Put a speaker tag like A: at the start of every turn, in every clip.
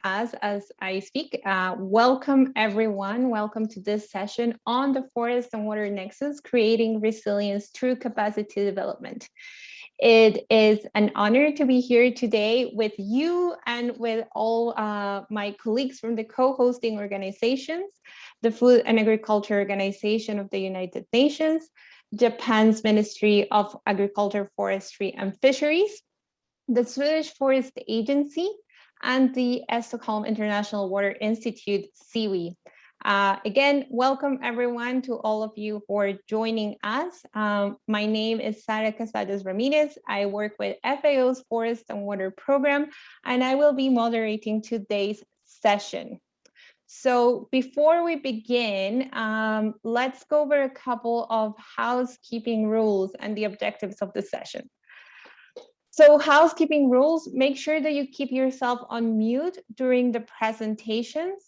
A: as I speak. Welcome everyone. Welcome to this session on the Forest and Water Nexus, creating resilience through capacity development. It is an honor to be here today with you and with all my colleagues from the co-hosting organizations, the Food and Agriculture Organization of the United Nations, Japan's Ministry of Agriculture, Forestry and Fisheries, the Swedish Forest Agency, and the Stockholm International Water Institute, SIWI. Again, welcome everyone to all of you who are joining us. My name is Sara Casadas Ramirez. I work with FAO's Forest and Water Program, and I will be moderating today's session. So before we begin, let's go over a couple of housekeeping rules and the objectives of the session. So housekeeping rules, make sure that you keep yourself on mute during the presentations.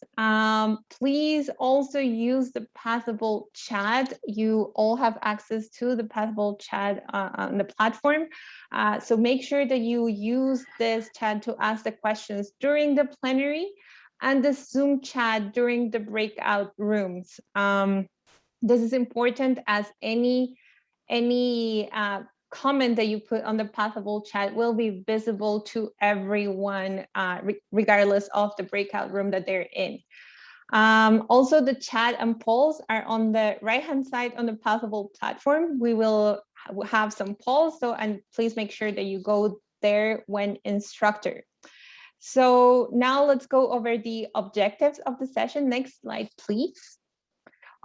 A: Please also use the Passable chat. You all have access to the Passable chat on the platform. So make sure that you use this chat to ask the questions during the plenary and the Zoom chat during the breakout rooms. This is important as any comment that you put on the Passable chat will be visible to everyone, regardless of the breakout room that they're in. Also, the chat and polls are on the right-hand side on the Passable platform. We will have some polls, and please make sure that you go there when instructed. So now let's go over the objectives of the session. Next slide, please.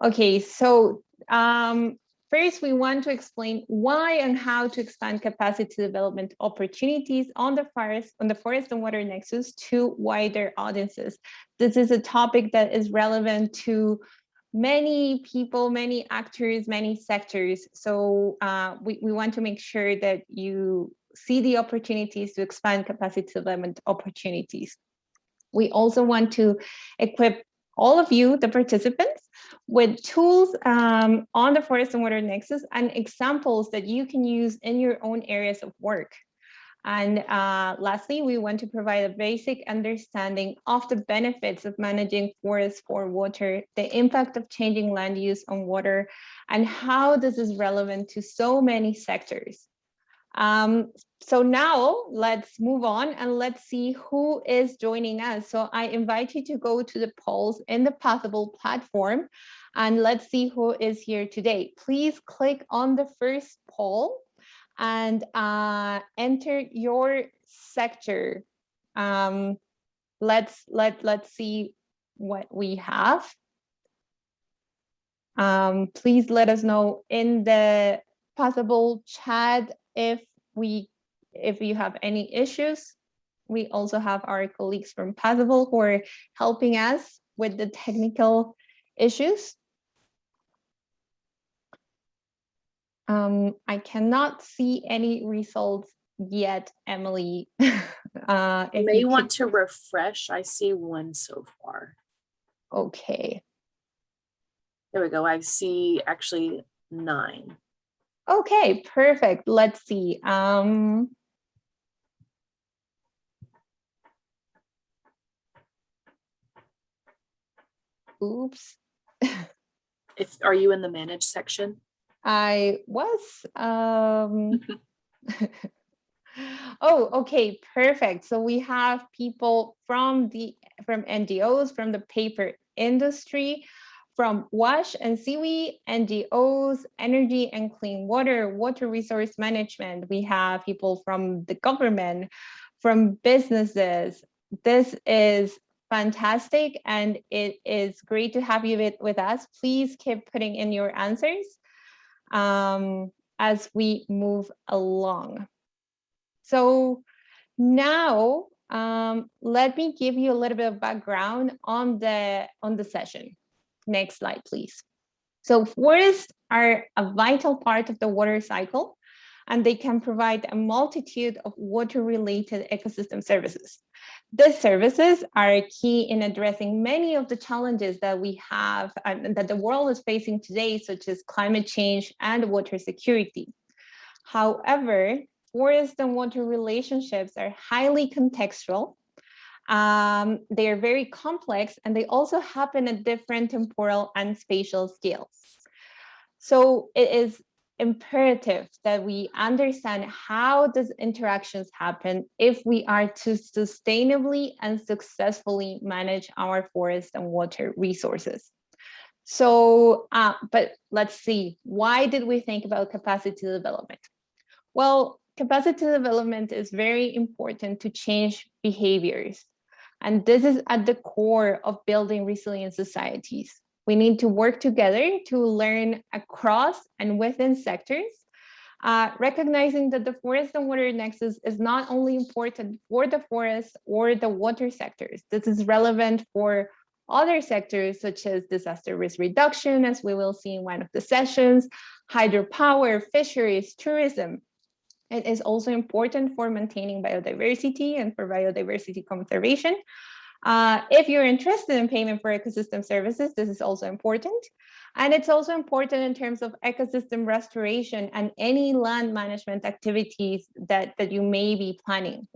A: Okay, so first, we want to explain why and how to expand capacity development opportunities on the forest and water nexus to wider audiences. This is a topic that is relevant to many people, many actors, many sectors. So we want to make sure that you see the opportunities to expand capacity development opportunities. We also want to equip all of you, the participants, with tools on the Forest and Water Nexus and examples that you can use in your own areas of work. And lastly, we want to provide a basic understanding of the benefits of managing forests for water, the impact of changing land use on water, and how this is relevant to so many sectors. So now let's move on and let's see who is joining us. So I invite you to go to the polls in the Passable platform and let's see who is here today. Please click on the first poll and enter your sector. Let's see what we have. Please let us know in the Passable chat if you have any issues. We also have our colleagues from Passable who are helping us with the technical issues. I cannot see any results yet, Emily.
B: You may want to refresh. I see one so far.
A: Okay.
B: There we go. I see actually 9.
A: Okay, perfect. Let's see. Oops.
B: Are you in the manage section?
A: I was. Oh, okay, perfect. So we have people from NGOs, from the paper industry, from WASH and SIWI, NGOs, energy and clean water, water resource management. We have people from the government, from businesses. This is fantastic, and it is great to have you with us. Please keep putting in your answers as we move along. So now let me give you a little bit of background on the session. Next slide, please. So forests are a vital part of the water cycle, and they can provide a multitude of water-related ecosystem services. These services are key in addressing many of the challenges that we have and that the world is facing today, such as climate change and water security. However, forest and water relationships are highly contextual, They are very complex, and they also happen at different temporal and spatial scales. So it is imperative that we understand how these interactions happen if we are to sustainably and successfully manage our forest and water resources. So, but let's see, why did we think about capacity development? Well, capacity development is very important to change behaviors. And this is at the core of building resilient societies. We need to work together to learn across and within sectors, recognizing that the forest and water nexus is not only important for the forest or the water sectors. This is relevant for other sectors such as disaster risk reduction, as we will see in one of the sessions, hydropower, fisheries, tourism. It is also important for maintaining biodiversity and for biodiversity conservation. If you're interested in payment for ecosystem services, this is also important. And it's also important in terms of ecosystem restoration and any land management activities that you may be planning.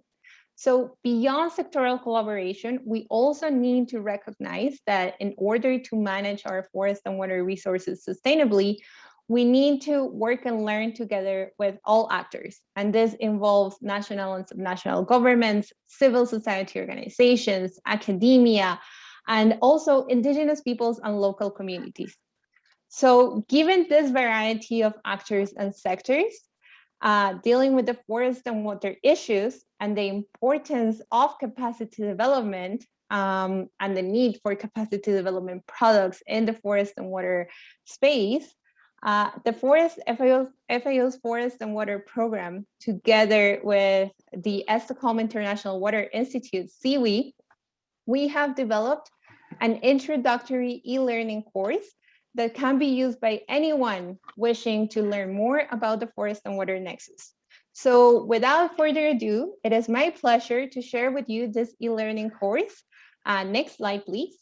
A: So beyond sectoral collaboration, we also need to recognize that in order to manage our forest and water resources sustainably, we need to work and learn together with all actors. And this involves national and subnational governments, civil society organizations, academia, and also indigenous peoples and local communities. So given this variety of actors and sectors, dealing with the forest and water issues and the importance of capacity development and the need for capacity development products in the forest and water space, the FAO's Forest and Water Program, together with the Stockholm International Water Institute, SIWI, we have developed an introductory e-learning course that can be used by anyone wishing to learn more about the forest and water nexus. So without further ado, it is my pleasure to share with you this e-learning course. Next slide, please.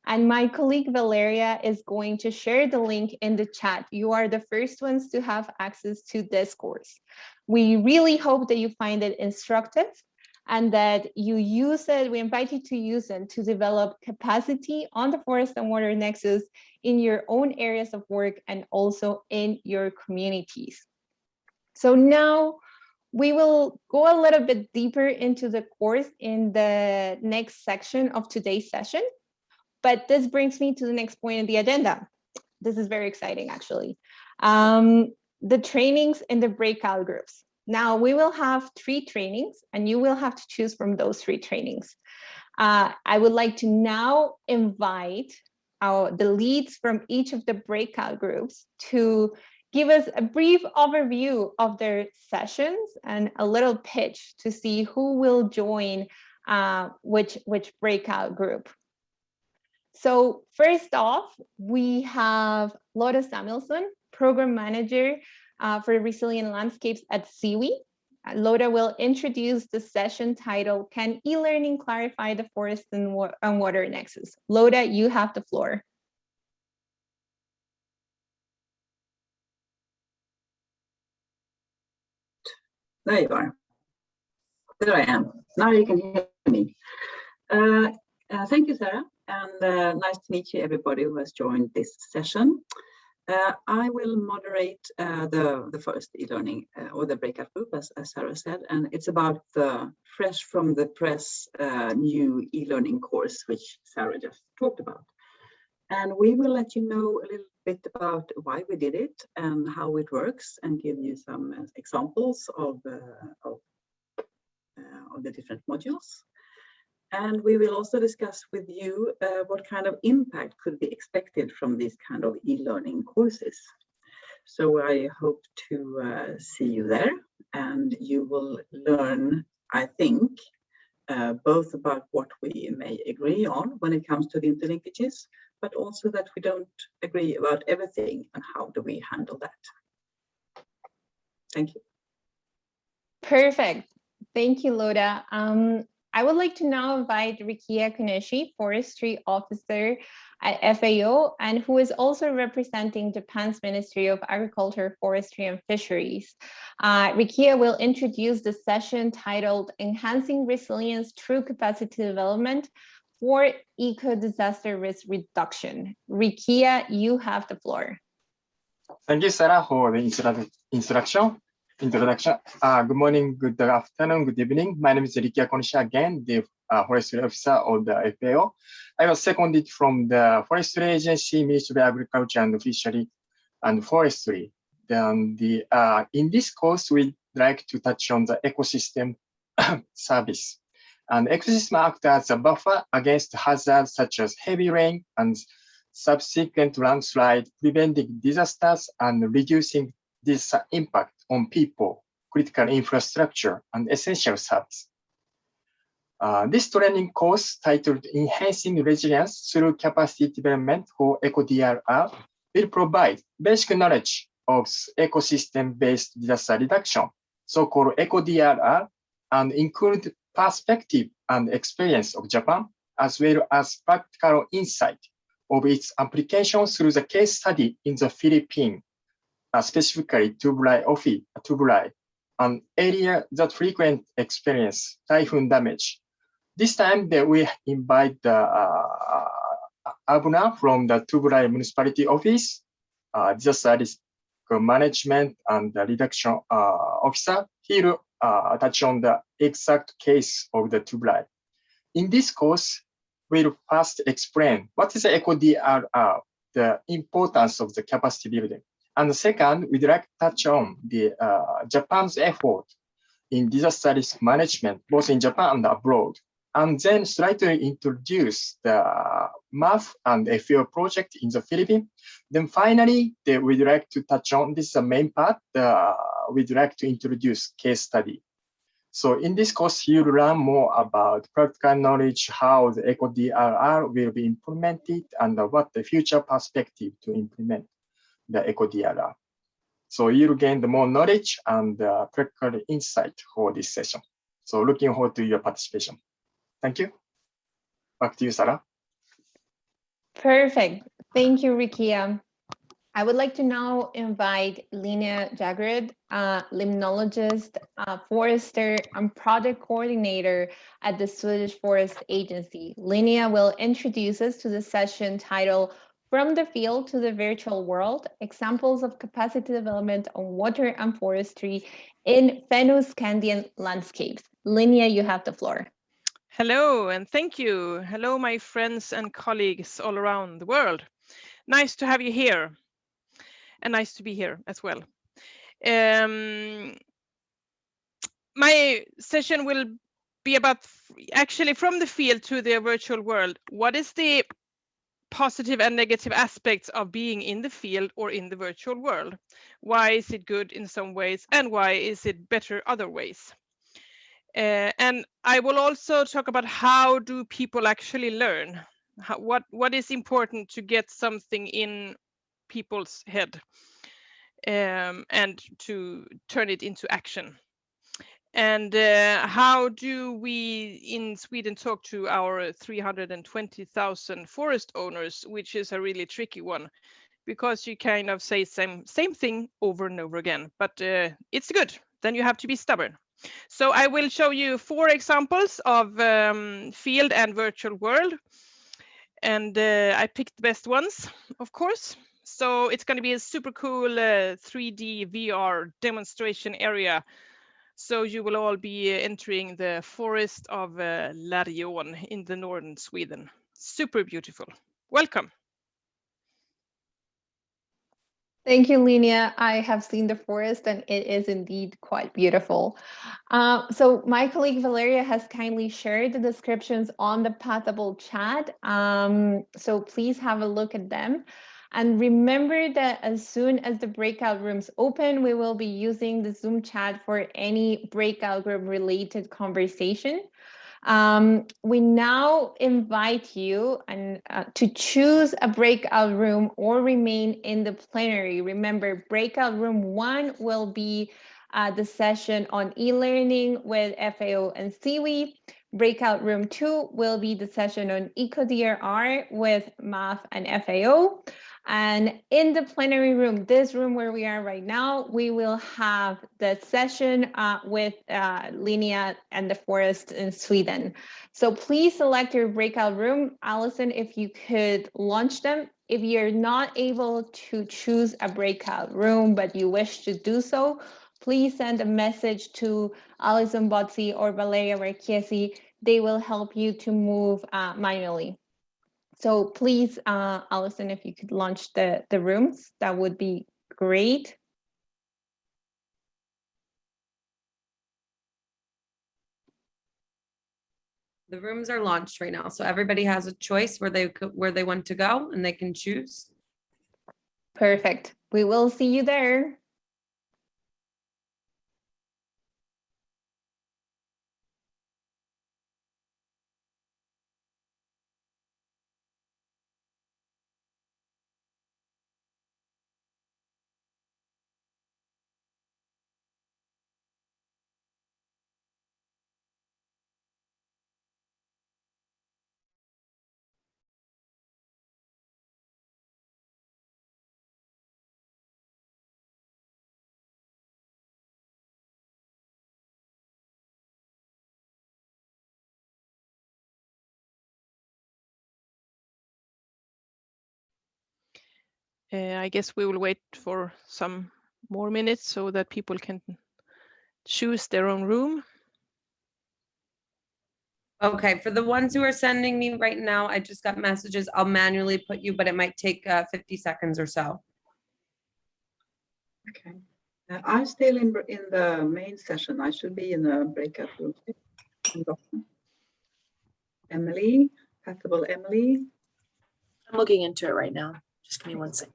A: And my colleague Valeria is going to share the link in the chat. You are the first ones to have access to this course. We really hope that you find it instructive and that you use it. We invite you to use it to develop capacity on the forest and water nexus in your own areas of work and also in your communities. So now we will go a little bit deeper into the course in the next section of today's session. But this brings me to the next point in the agenda. This is very exciting, actually. The trainings in the breakout groups. Now, we will have 3 trainings, and you will have to choose from those 3 trainings. I would like to now invite the leads from each of the breakout groups to give us a brief overview of their sessions and a little pitch to see who will join which breakout group. So first off, we have Lotta Samuelsson, Program Manager for Resilient Landscapes at SIWI. Lotta will introduce the session titled, Can E-Learning Clarify the Forest and Water Nexus? Lotta, you have the floor.
C: There you are. There I am. Now you can hear me. Thank you, Sarah, and nice to meet you, everybody who has joined this session. I will moderate the first e-learning or the breakout group, as Sarah said, and it's about the fresh from the press new e-learning course, which Sarah just talked about. And we will let you know a little bit about why we did it and how it works, and give you some examples of the different modules. And we will also discuss with you what kind of impact could be expected from these kind of e-learning courses. So I hope to see you there, and you will learn, I think, both about what we may agree on when it comes to the interlinkages, but also that we don't agree about everything, and how do we handle that. Thank you.
A: Perfect. Thank you, Lotta. I would like to now invite Rikia Kuneshi, Forestry Officer at FAO, and who is also representing Japan's Ministry of Agriculture, Forestry, and Fisheries. Rikia will introduce the session titled Enhancing Resilience Through Capacity Development for Eco-Disaster Risk Reduction. Rikia, you have the floor.
D: Thank you, Sarah, for the introduction. Good morning, good afternoon, good evening. My name is Rikia Konisha again, the Forestry Officer of the FAO. I was seconded from the Forestry Agency, Ministry of Agriculture and Fishery and Forestry. Then in this course, we'd like to touch on the ecosystem service. And ecosystem acts as a buffer against hazards such as heavy rain and subsequent landslide, preventing disasters and reducing this impact on people, critical infrastructure, and essential service. This training course titled Enhancing Resilience Through Capacity Development for EcoDRR will provide basic knowledge of ecosystem-based disaster reduction, so-called EcoDRR, and include perspective and experience of Japan, as well as practical insight of its application through the case study in the Philippines, specifically Tuburai, an area that frequent experience typhoon damage. This time we invite Abuna from the Tuburai Municipality Office, disaster risk management and the reduction officer. He will touch on the exact case of the Tuburai. In this course, we'll first explain what is the EcoDRR, the importance of the capacity building. And second, we'd like to touch on the Japan's effort in disaster risk management, both in Japan and abroad. And then slightly introduce the MAF and FAO project in the Philippines. Then finally, we'd like to touch on, this is the main part, we'd like to introduce case study. So in this course, you'll learn more about practical knowledge, how the EcoDRR will be implemented, and what the future perspective to implement the EcoDRR. So you'll gain the more knowledge and practical insight for this session. So looking forward to your participation. Thank you. Back to you, Sarah.
A: Perfect. Thank you, Rikia. I would like to now invite Linnea Jagred, limnologist, forester, and project coordinator at the Swedish Forest Agency. Linnea will introduce us to the session titled From the Field to the Virtual World, Examples of Capacity Development on Water and Forestry in Fennoscandian Landscapes. Linnea, you have the floor.
E: Hello, and thank you. Hello, my friends and colleagues all around the world. Nice to have you here. And nice to be here as well. My session will be about actually from the field to the virtual world. What is the positive and negative aspects of being in the field or in the virtual world? Why is it good in some ways and why is it better other ways? And I will also talk about how do people actually learn? What is important to get something in people's head and to turn it into action. And how do we in Sweden talk to our 320,000 forest owners, which is a really tricky one, because you kind of say same thing over and over again, but it's good. Then you have to be stubborn. So I will show you 4 examples of field and virtual world. And I picked the best ones, of course. So it's going to be a super cool 3D VR demonstration area. So you will all be entering the forest of Larion in the northern Sweden. Super beautiful. Welcome.
A: Thank you, Linnea. I have seen the forest and it is indeed quite beautiful. So my colleague Valeria has kindly shared the descriptions on the Pathable chat. So please have a look at them. And remember that as soon as the breakout rooms open, we will be using the Zoom chat for any breakout room related conversation. We now invite you to choose a breakout room or remain in the plenary. Remember, breakout room 1 will be the session on e-learning with FAO and SIWI. Breakout room 2 will be the session on EcoDRR with math and FAO. And in the plenary room, this room where we are right now, we will have the session with Linnea and the forest in Sweden. So please select your breakout room. Allison, if you could launch them. If you're not able to choose a breakout room, but you wish to do so, please send a message to Alison Botzi or Valeria Marchesi. They will help you to move manually. So please, Alison, if you could launch the rooms, that would be great.
F: The rooms are launched right now, so everybody has a choice where they want to go, and they can choose.
A: Perfect. We will see you there.
E: I guess we will wait for some more minutes so that people can choose their own room.
F: Okay, for the ones who are sending me right now, I just got messages. I'll manually put you, but it might take 50 seconds or so.
C: Okay. I'm still in the main session. I should be in the breakout room. Emily, Passable Emily.
B: I'm looking into it right now. Just give me 1 second.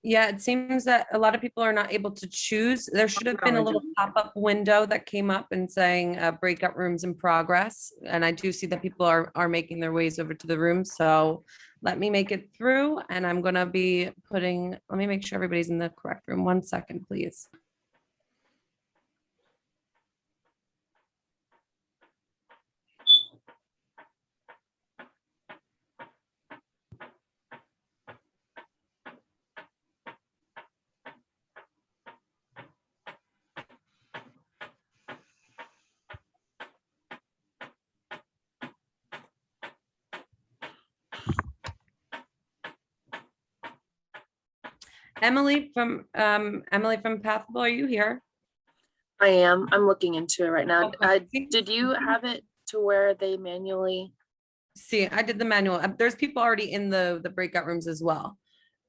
F: Yeah, it seems that a lot of people are not able to choose. There should have been a little pop-up window that came up and saying breakout rooms in progress. And I do see that people are making their ways over to the room. So let me make it through, and I'm gonna be putting, let me make sure everybody's in the correct room. 1 second, please. Emily from Pathable, are you here?
B: I am. I'm looking into it right now.
F: Okay.
B: Did you have it to where they manually?
F: See, I did the manual. There's people already in the breakout rooms as well,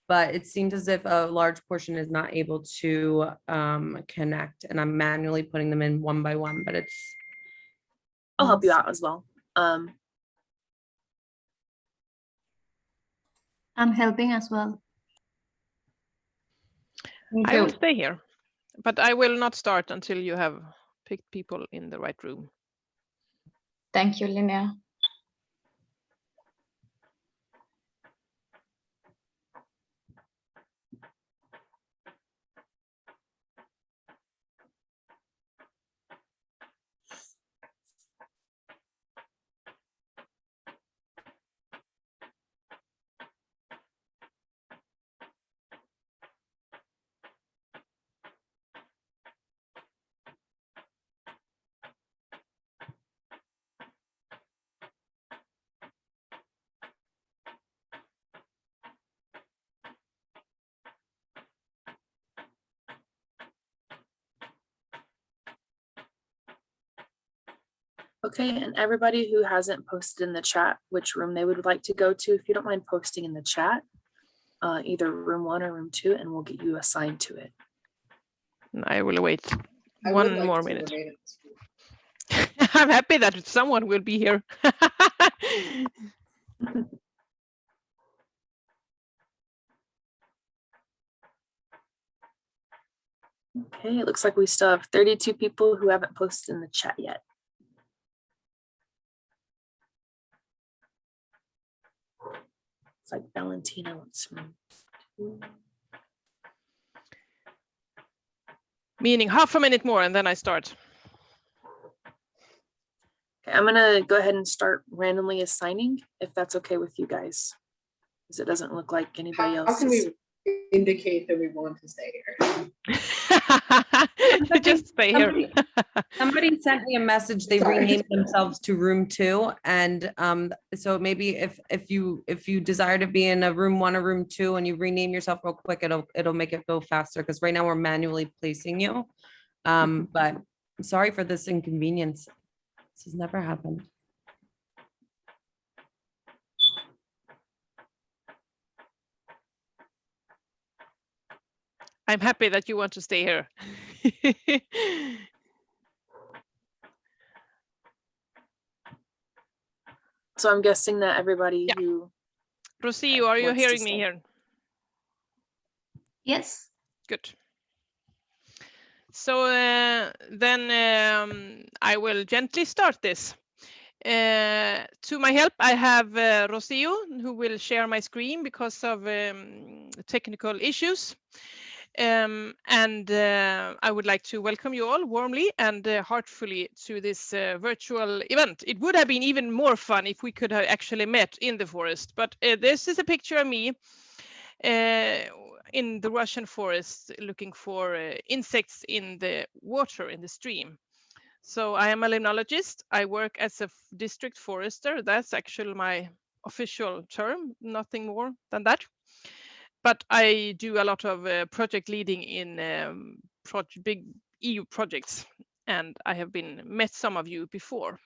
F: but it seems as if a large portion is not able to connect, and I'm manually putting them in one by one, but it's.
B: I'll help you out as well.
G: I'm helping as well.
E: I will stay here, but I will not start until you have picked people in the right room.
G: Thank you, Linnea.
B: Okay, and everybody who hasn't posted in the chat which room they would like to go to, if you don't mind posting in the chat, either room 1 or room 2, and we'll get you assigned to it.
E: I will wait one more minute. I'm happy that someone will be here.
B: Okay, it looks like we still have 32 people who haven't posted in the chat yet. It's like Valentina wants room 2.
E: Meaning half a minute more and then I start.
B: Okay, I'm gonna go ahead and start randomly assigning, if that's okay with you guys. Because it doesn't look like anybody
H: How
B: else
H: can
B: is.
H: we indicate that we want to stay here?
E: Just stay here.
F: Somebody sent me a message. They
H: Sorry.
F: renamed themselves to room 2, and so maybe if you desire to be in a room 1 or room 2 and you rename yourself real quick, it'll make it go faster, because right now we're manually placing you. But I'm sorry for this inconvenience. This has never happened.
E: I'm happy that you want to stay here.
B: So I'm guessing that everybody
E: Yeah.
B: who
E: Rocio, are you
B: wants to
E: hearing me
B: stay.
E: here?
G: Yes.
E: Good. So then I will gently start this. To my help, I have Rocio, who will share my screen because of technical issues. And I would like to welcome you all warmly and heartfully to this virtual event. It would have been even more fun if we could have actually met in the forest, but this is a picture of me in the Russian forest looking for insects in the water, in the stream. So I am a limnologist. I work as a district forester. That's actually my official term, nothing more than that. But I do a lot of project leading in big EU projects, and I have met some of you before.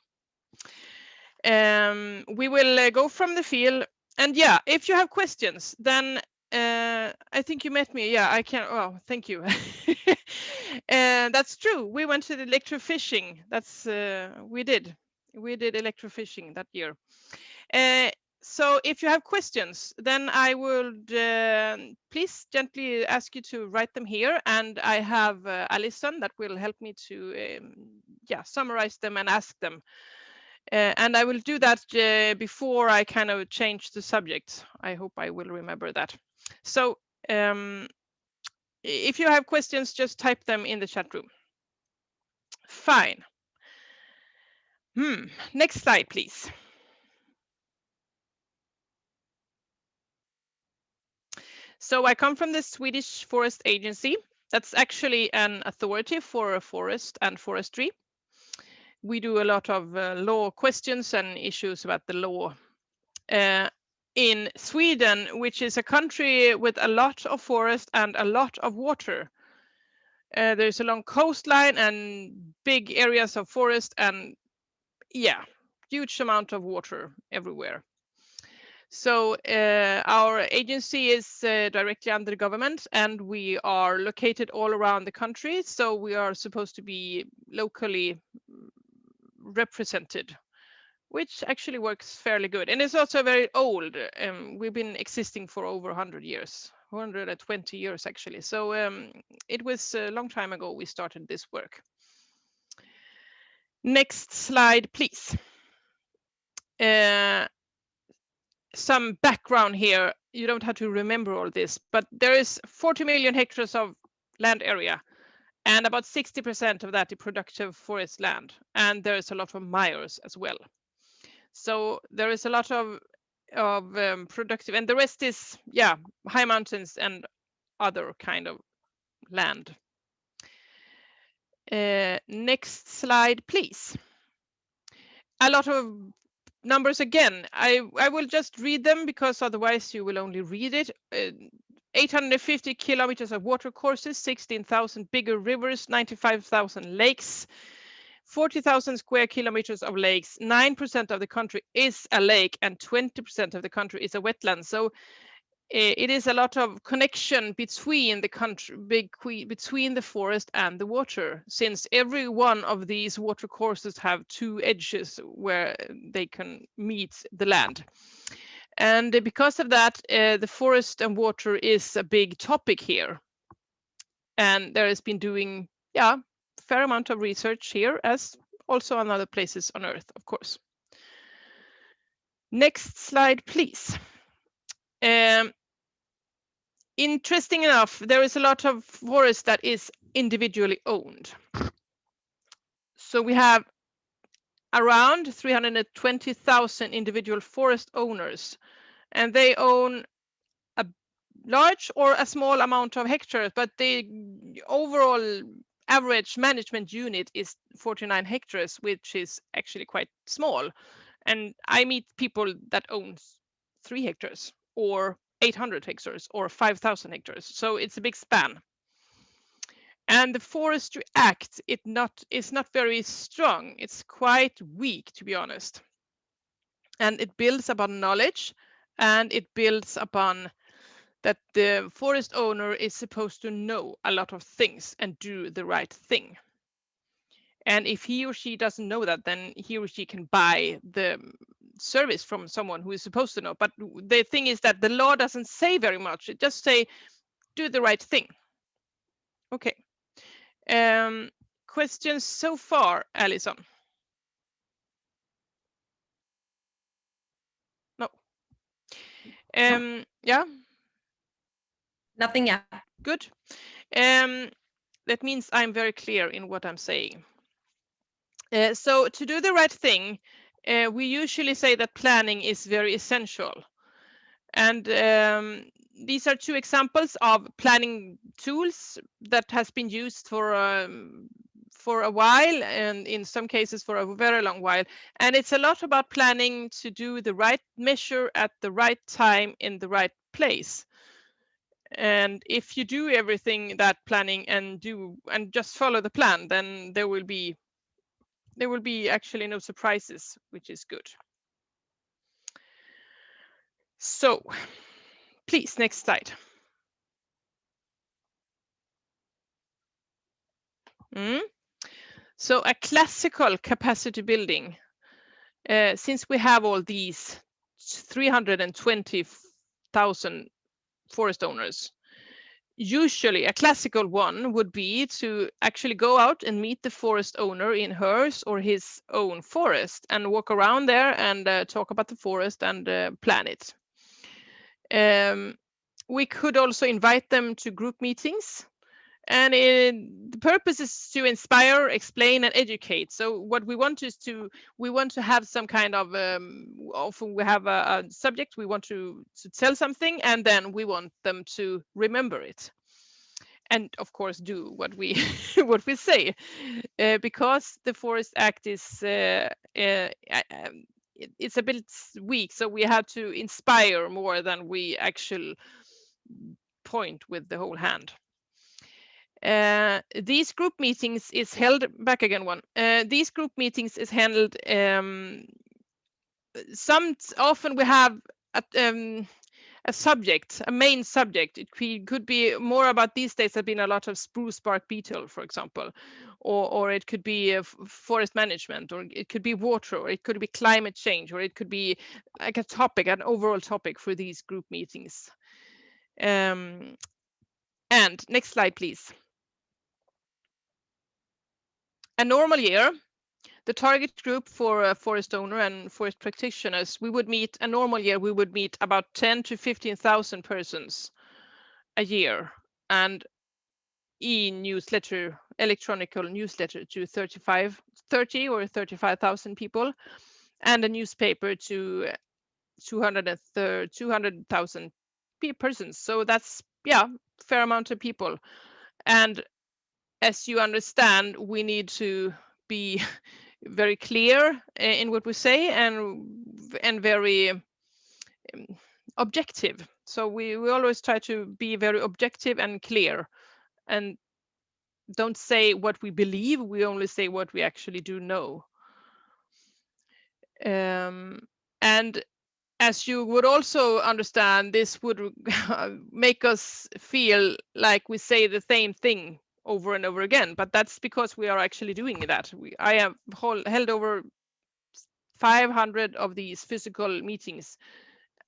E: We will go from the field, and yeah, if you have questions, then I think you met me. Yeah, I can. Oh, thank you. That's true. We went to the electrofishing. That's we did electrofishing that year. So if you have questions, then I would please gently ask you to write them here, and I have Alison that will help me to summarize them and ask them. And I will do that before I kind of change the subject. I hope I will remember that. So if you have questions, just type them in the chat room. Fine. Next slide, please. So I come from the Swedish Forest Agency. That's actually an authority for forest and forestry. We do a lot of law questions and issues about the law. In Sweden, which is a country with a lot of forest and a lot of water. There's a long coastline and big areas of forest and huge amount of water everywhere. So our agency is directly under the government, and we are located all around the country. So we are supposed to be locally represented, which actually works fairly good. And it's also very old. We've been existing for over 100 years, 120 years actually. So it was a long time ago we started this work. Next slide, please. Some background here. You don't have to remember all this, but there is 40 million hectares of land area, and about 60% of that is productive forest land, and there is a lot of mires as well. So there is a lot of productive, and the rest is high mountains and other kind of land. Next slide, please. A lot of numbers again. I will just read them because otherwise you will only read it. 850 kilometers of water courses, 16,000 bigger rivers, 95,000 lakes, 40,000 square kilometers of lakes. 9% of the country is a lake and 20% of the country is a wetland. So it is a lot of connection between the country, between the forest and the water, since every one of these water courses have two edges where they can meet the land. And because of that, the forest and water is a big topic here. And there has been doing, a fair amount of research here, as also on other places on Earth, of course. Next slide, please. Interesting enough, there is a lot of forest that is individually owned. So we have around 320,000 individual forest owners, and they own a large or a small amount of hectares, but the overall average management unit is 49 hectares, which is actually quite small. And I meet people that own 3 hectares or 800 hectares or 5,000 hectares. So it's a big span. And the Forestry Act is not very strong. It's quite weak, to be honest. And it builds upon knowledge, and it builds upon that the forest owner is supposed to know a lot of things and do the right thing. And if he or she doesn't know that, then he or she can buy the service from someone who is supposed to know. But the thing is that the law doesn't say very much. It just say, do the right thing. Okay. Questions so far, Alison? No. Yeah.
F: Nothing yet.
E: Good. That means I'm very clear in what I'm saying. So to do the right thing, we usually say that planning is very essential. And these are 2 examples of planning tools that has been used for a while, and in some cases for a very long while. And it's a lot about planning to do the right measure at the right time in the right place. And if you do everything that planning and just follow the plan, then there will be actually no surprises, which is good. So please, next slide. So a classical capacity building, since we have all these 320,000 forest owners, usually a classical one would be to actually go out and meet the forest owner in hers or his own forest and walk around there and talk about the forest and plan it. We could also invite them to group meetings, and the purpose is to inspire, explain, and educate. So what we want is to have some kind of often we have a subject we want to tell something, and then we want them to remember it, and of course do what we what we say, because the Forest Act is it's a bit weak, so we have to inspire more than we actually point with the whole hand. These group meetings is held back again one. These group meetings is handled. Often we have a subject, a main subject. It could be more about, these days have been a lot of spruce bark beetle, for example, or it could be forest management, or it could be water, or it could be climate change, or it could be like a topic, an overall topic for these group meetings. And next slide, please. A normal year, the target group for a forest owner and forest practitioners, we would meet about 10 to 15,000 persons a year, and e-newsletter, electronic newsletter to 30 or 35,000 people, and a newspaper to 200,000 persons. So that's, yeah, fair amount of people. And as you understand, we need to be very clear in what we say, and very objective. So we always try to be very objective and clear, and don't say what we believe, we only say what we actually do know. And as you would also understand, this would make us feel like we say the same thing over and over again, but that's because we are actually doing that. I have held over 500 of these physical meetings,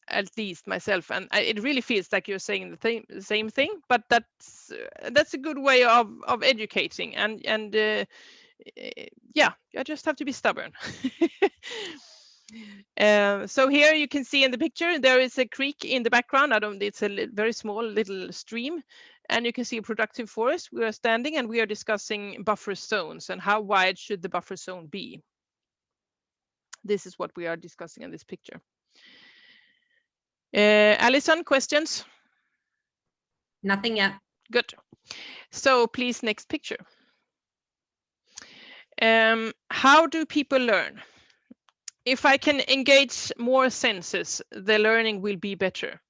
E: at least myself, and it really feels like you're saying the same thing, but that's a good way of educating, and yeah, you just have to be stubborn. So here you can see in the picture there is a creek in the background. It's a very small little stream, and you can see a productive forest. We are standing and we are discussing buffer zones and how wide should the buffer zone be. This is what we are discussing in this picture. Alison, questions?
F: Nothing yet.
E: Good. So please, next picture. How do people learn? If I can engage more senses, the learning will be better.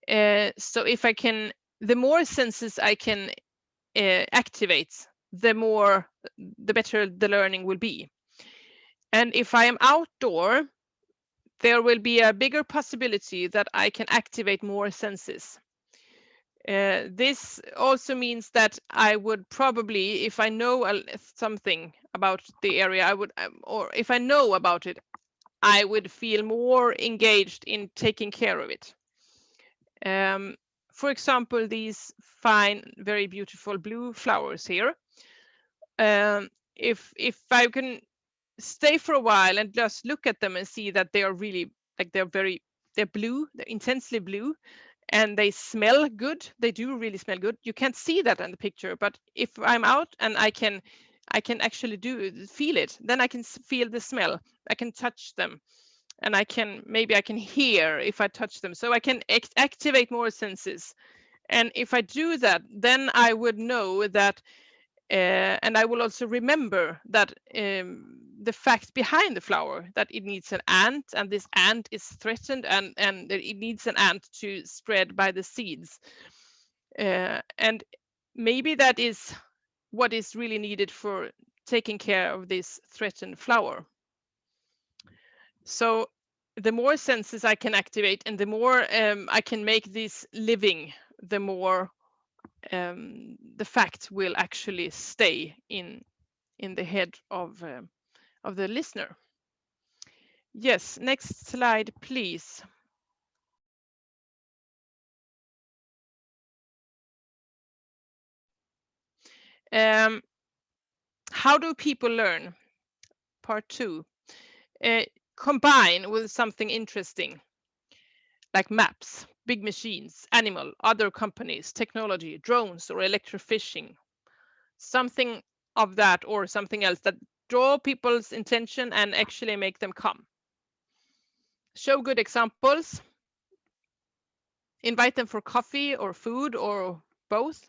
E: So if I can, the more senses I can activate, the better the learning will be. And if I am outdoor, there will be a bigger possibility that I can activate more senses. This also means that I would probably, if I know something about the area, I would, or if I know about it, I would feel more engaged in taking care of it. For example, these fine, very beautiful blue flowers here. If I can stay for a while and just look at them and see that they are really, like, they're blue, they're intensely blue, and they smell good. They do really smell good. You can't see that in the picture, but if I'm out and I can actually feel it, then I can feel the smell. I can touch them, and maybe I can hear if I touch them. So I can activate more senses. And if I do that, then I would know that, and I will also remember that the fact behind the flower, that it needs an ant, and this ant is threatened, and it needs an ant to spread by the seeds. And maybe that is what is really needed for taking care of this threatened flower. So the more senses I can activate, and the more I can make this living, the more the fact will actually stay in the head of the listener. Yes, next slide, please. How do people learn? Part 2. Combine with something interesting, like maps, big machines, animal, other companies, technology, drones, or electrofishing. Something of that, or something else that draw people's attention and actually make them come. Show good examples. Invite them for coffee or food or both.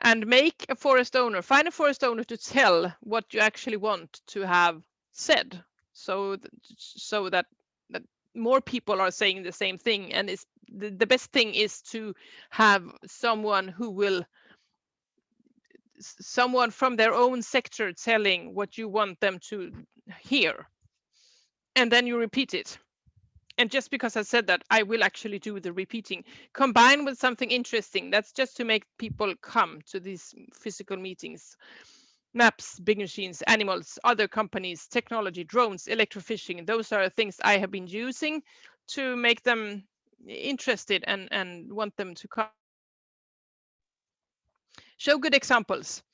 E: And make a forest owner, find a forest owner to tell what you actually want to have said, so that more people are saying the same thing. And it's the best thing is to have someone from their own sector telling what you want them to hear, and then you repeat it. And just because I said that, I will actually do the repeating. Combine with something interesting. That's just to make people come to these physical meetings. Maps, big machines, animals, other companies, technology, drones, electrofishing. Those are things I have been using to make them interested and want them to come. Show good examples.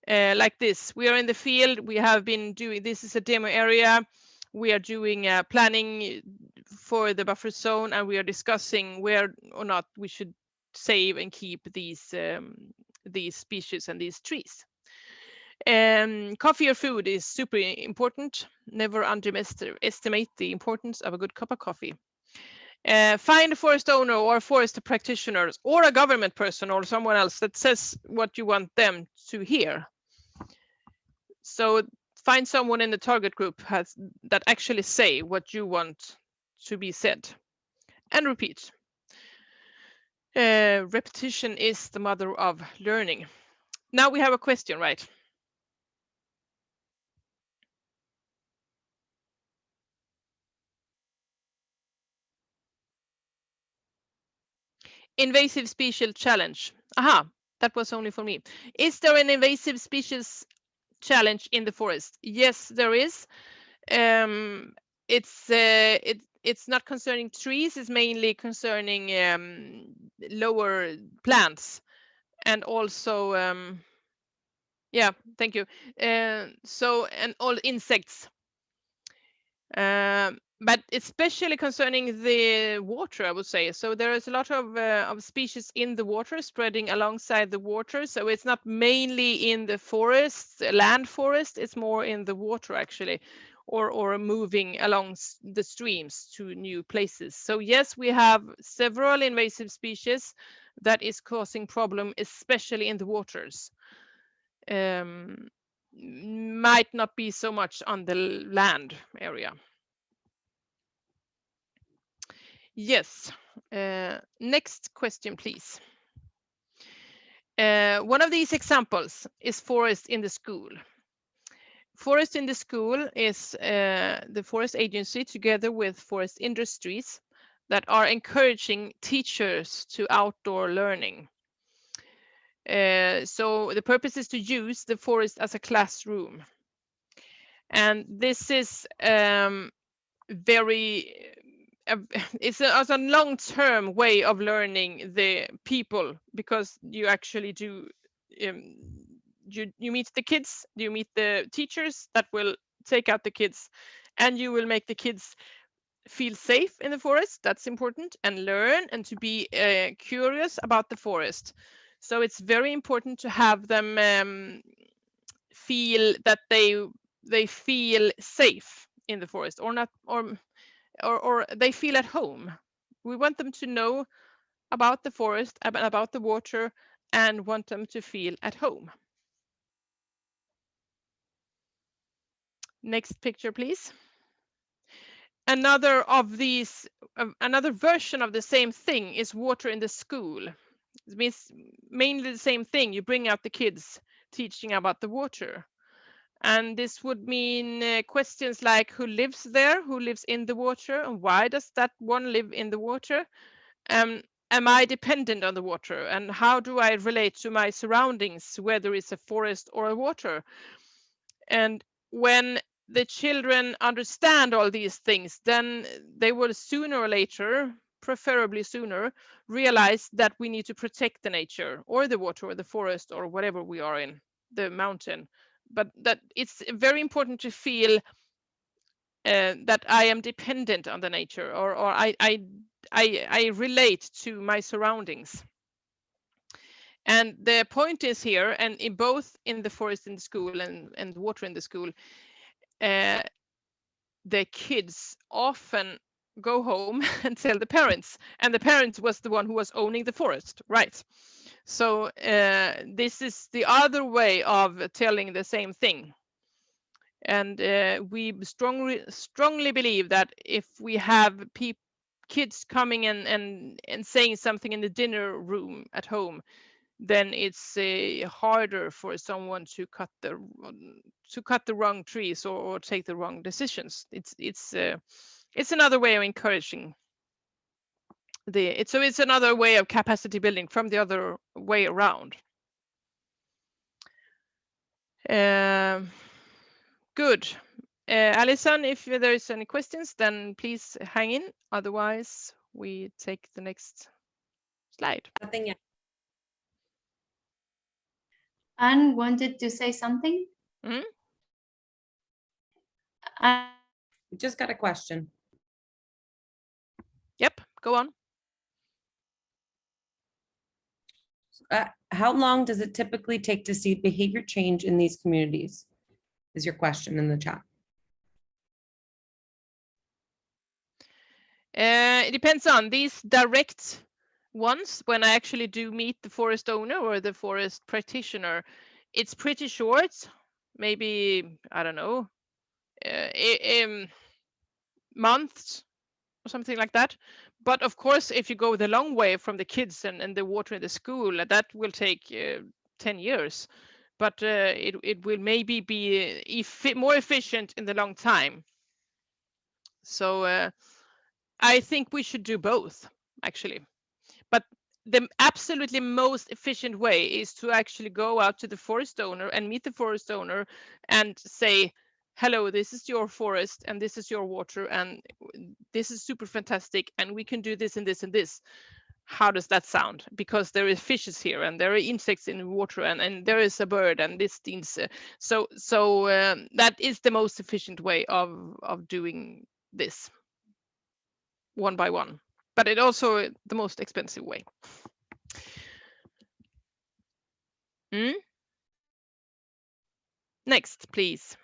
E: Like this, we are in the field. We have been doing, this is a demo area. We are doing planning for the buffer zone, and we are discussing where or not we should save and keep these species and these trees. Coffee or food is super important. Never underestimate the importance of a good cup of coffee. Find a forest owner or forest practitioners or a government person or someone else that says what you want them to hear. So find someone in the target group that actually say what you want to be said, and repeat. Repetition is the mother of learning. Now we have a question, right? Invasive species challenge. Aha, that was only for me. Is there an invasive species challenge in the forest? Yes, there is. It's not concerning trees. It's mainly concerning lower plants, and also yeah, thank you. So, and all insects. But especially concerning the water, I would say. So there is a lot of species in the water, spreading alongside the water. So it's not mainly in the forest, land forest, it's more in the water actually, or moving along the streams to new places. So yes, we have several invasive species that is causing problem, especially in the waters. Might not be so much on the land area. Yes, next question, please. One of these examples is forest in the school. Forest in the school is the forest agency together with forest industries that are encouraging teachers to outdoor learning. So the purpose is to use the forest as a classroom. And this is it's a long-term way of learning the people, because you actually do you meet the kids, you meet the teachers that will take out the kids, and you will make the kids feel safe in the forest. That's important, and learn and to be curious about the forest. So it's very important to have them feel that they feel safe in the forest, or not, or they feel at home. We want them to know about the forest, about the water, and want them to feel at home. Next picture, please. Another of these, another version of the same thing is water in the school. It means mainly the same thing. You bring out the kids teaching about the water. And this would mean questions like who lives there, who lives in the water, and why does that one live in the water? Am I dependent on the water, and how do I relate to my surroundings, whether it's a forest or a water? And when the children understand all these things, then they will sooner or later, preferably sooner, realize that we need to protect the nature or the water or the forest or whatever we are in, the mountain. But that it's very important to feel that I am dependent on the nature, or I relate to my surroundings. And the point is here, and in both in the forest in the school and water in the school, the kids often go home and tell the parents, and the parents was the one who was owning the forest, right? So this is the other way of telling the same thing. And we strongly believe that if we have kids coming and saying something in the dinner room at home, then it's harder for someone to cut the wrong trees or take the wrong decisions. It's another way of encouraging so it's another way of capacity building from the other way around. Good. Alison, if there is any questions, then please hang in. Otherwise, we take the next slide.
F: Nothing yet.
G: Anne wanted to say something.
E: Mm-hmm.
F: We just got a question.
E: Yep, go on.
F: How long does it typically take to see behavior change in these communities? Is your question in the chat.
E: It depends on these direct ones. When I actually do meet the forest owner or the forest practitioner, it's pretty short, maybe, I don't know, months or something like that. But of course, if you go the long way from the kids and the water in the school, that will take 10 years. But it will maybe be more efficient in the long time. So I think we should do both, actually. But the absolutely most efficient way is to actually go out to the forest owner and meet the forest owner and say, hello, this is your forest and this is your water and this is super fantastic and we can do this and this and this. How does that sound? Because there are fishes here and there are insects in the water and there is a bird and this things. So that is the most efficient way of doing this one by one. But it also the most expensive way. Next, please.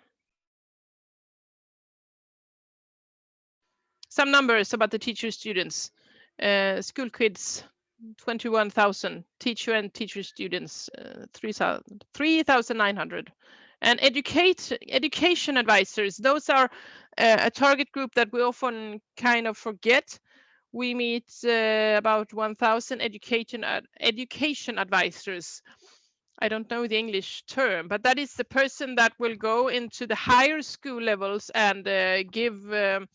E: some numbers about the teacher students. School kids, 21,000. Teacher and teacher students, 3,900. And education advisors, those are a target group that we often kind of forget. We meet about 1,000 education advisors. I don't know the English term, but that is the person that will go into the higher school levels and give the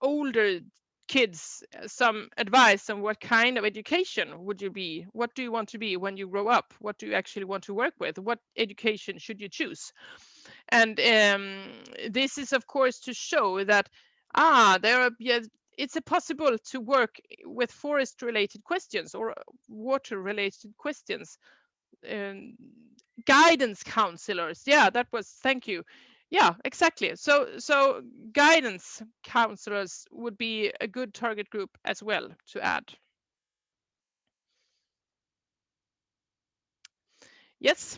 E: older kids some advice on what kind of education would you be, what do you want to be when you grow up, what do you actually want to work with, what education should you choose. And this is of course to show that it's possible to work with forest related questions or water related questions. Guidance counselors, thank you. Yeah, exactly. So guidance counselors would be a good target group as well to add. Yes.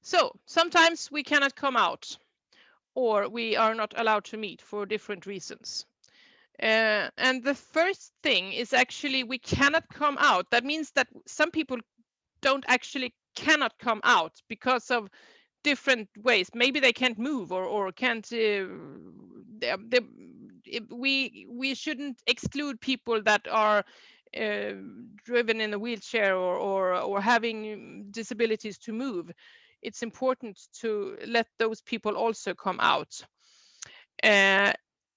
E: So sometimes we cannot come out, or we are not allowed to meet for different reasons. And the first thing is actually we cannot come out. That means that some people cannot come out because of different ways. Maybe they can't move or can't. We shouldn't exclude people that are driven in a wheelchair or having disabilities to move. It's important to let those people also come out.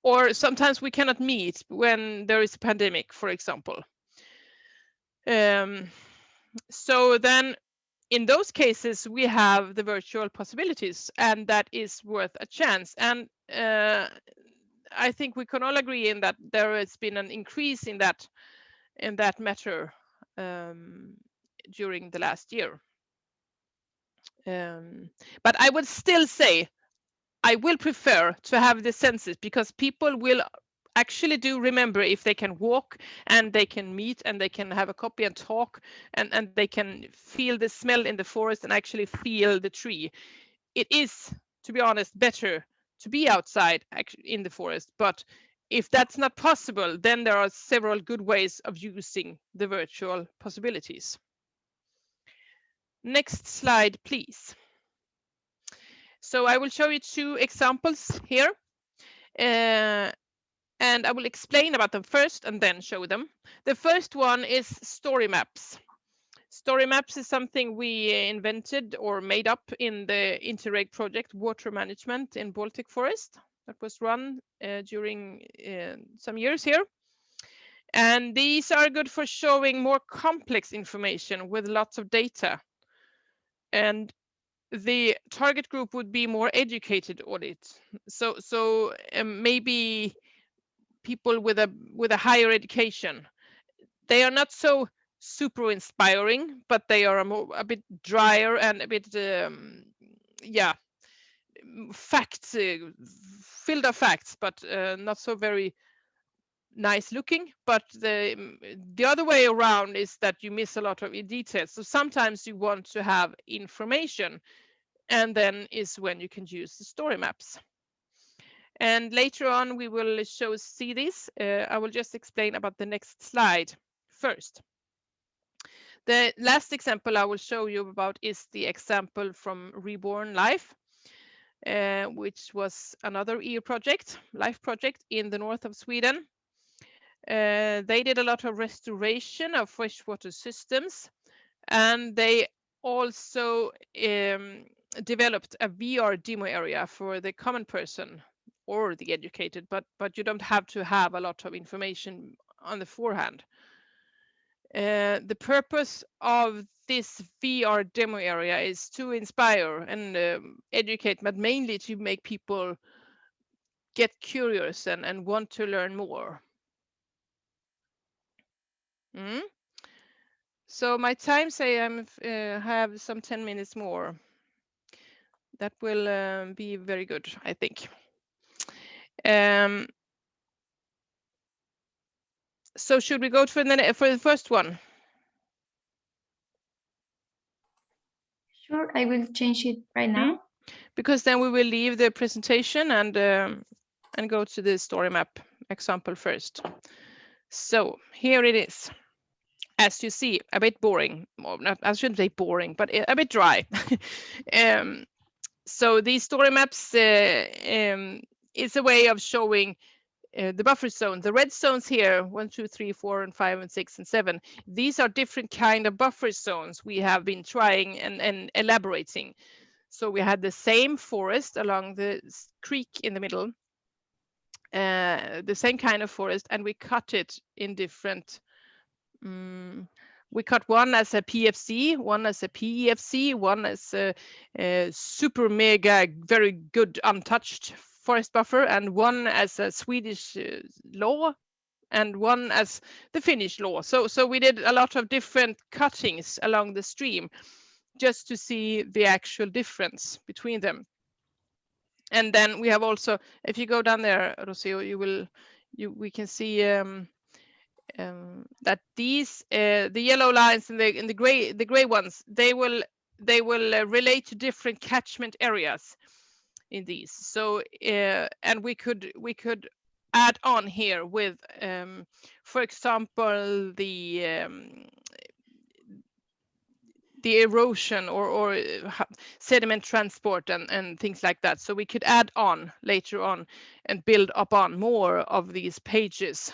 E: Or sometimes we cannot meet when there is a pandemic, for example. So then in those cases, we have the virtual possibilities, and that is worth a chance. And I think we can all agree in that there has been an increase in that matter during the last year. But I would still say I will prefer to have the senses, because people will actually do remember if they can walk and they can meet and they can have a coffee and talk and they can feel the smell in the forest and actually feel the tree. It is, to be honest, better to be outside in the forest. But if that's not possible, then there are several good ways of using the virtual possibilities. Next slide, please. So I will show you 2 examples here. And I will explain about them first and then show them. The first one is story maps. Story maps is something we invented or made up in the Interreg project Water Management in Baltic Forest that was run during some years here. And these are good for showing more complex information with lots of data. And the target group would be more educated on it. So maybe people with a higher education. They are not so super inspiring, but they are a bit drier and a bit facts, filled of facts, but not so very nice looking. But the other way around is that you miss a lot of details. So sometimes you want to have information, and then is when you can use the story maps. And later on, we will see this. I will just explain about the next slide first. The last example I will show you about is the example from ReBorn Life, which was another EU project, life project in the north of Sweden. They did a lot of restoration of freshwater systems, and they also developed a VR demo area for the common person or the educated, but you don't have to have a lot of information on the forehand. The purpose of this VR demo area is to inspire and educate, but mainly to make people get curious and want to learn more. So my time say I have some 10 minutes more. That will be very good, I think. So should we go for the first one?
G: Sure, I will change it right now.
E: because then we will leave the presentation and go to the story map example first. So here it is. As you see, a bit boring. Well, not, I shouldn't say boring, but a bit dry. So these story maps is a way of showing the buffer zone. The red zones here, 1, 2, 3, 4, and 5, and 6, and 7. These are different kind of buffer zones we have been trying and elaborating. So we had the same forest along the creek in the middle, the same kind of forest, and we cut it in different. We cut one as a PFC, one as a PEFC, one as a super mega very good untouched forest buffer, and one as a Swedish law, and one as the Finnish law. So we did a lot of different cuttings along the stream just to see the actual difference between them. And then we have also, if you go down there, Rosio, we can see that these the yellow lines and the gray ones, they will relate to different catchment areas in these. So and we could add on here with for example the erosion or sediment transport and things like that. So we could add on later on and build upon more of these pages,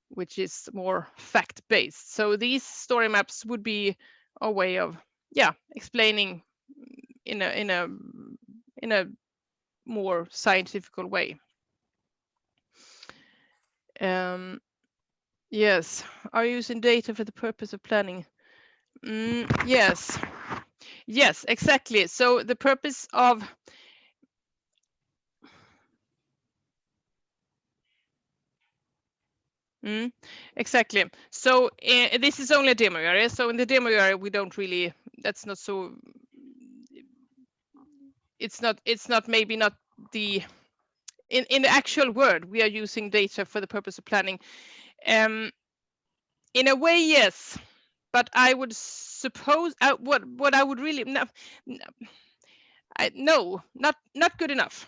E: which is more fact-based. So these story maps would be a way of, yeah, explaining in a more scientific way. Yes, are you using data for the purpose of planning? Yes, exactly. So the purpose of exactly. So this is only a demo area. So in the demo area, we don't really. That's not so. It's not maybe not the. In the actual world, we are using data for the purpose of planning. In a way, yes, but I would suppose what I would really no, not good enough.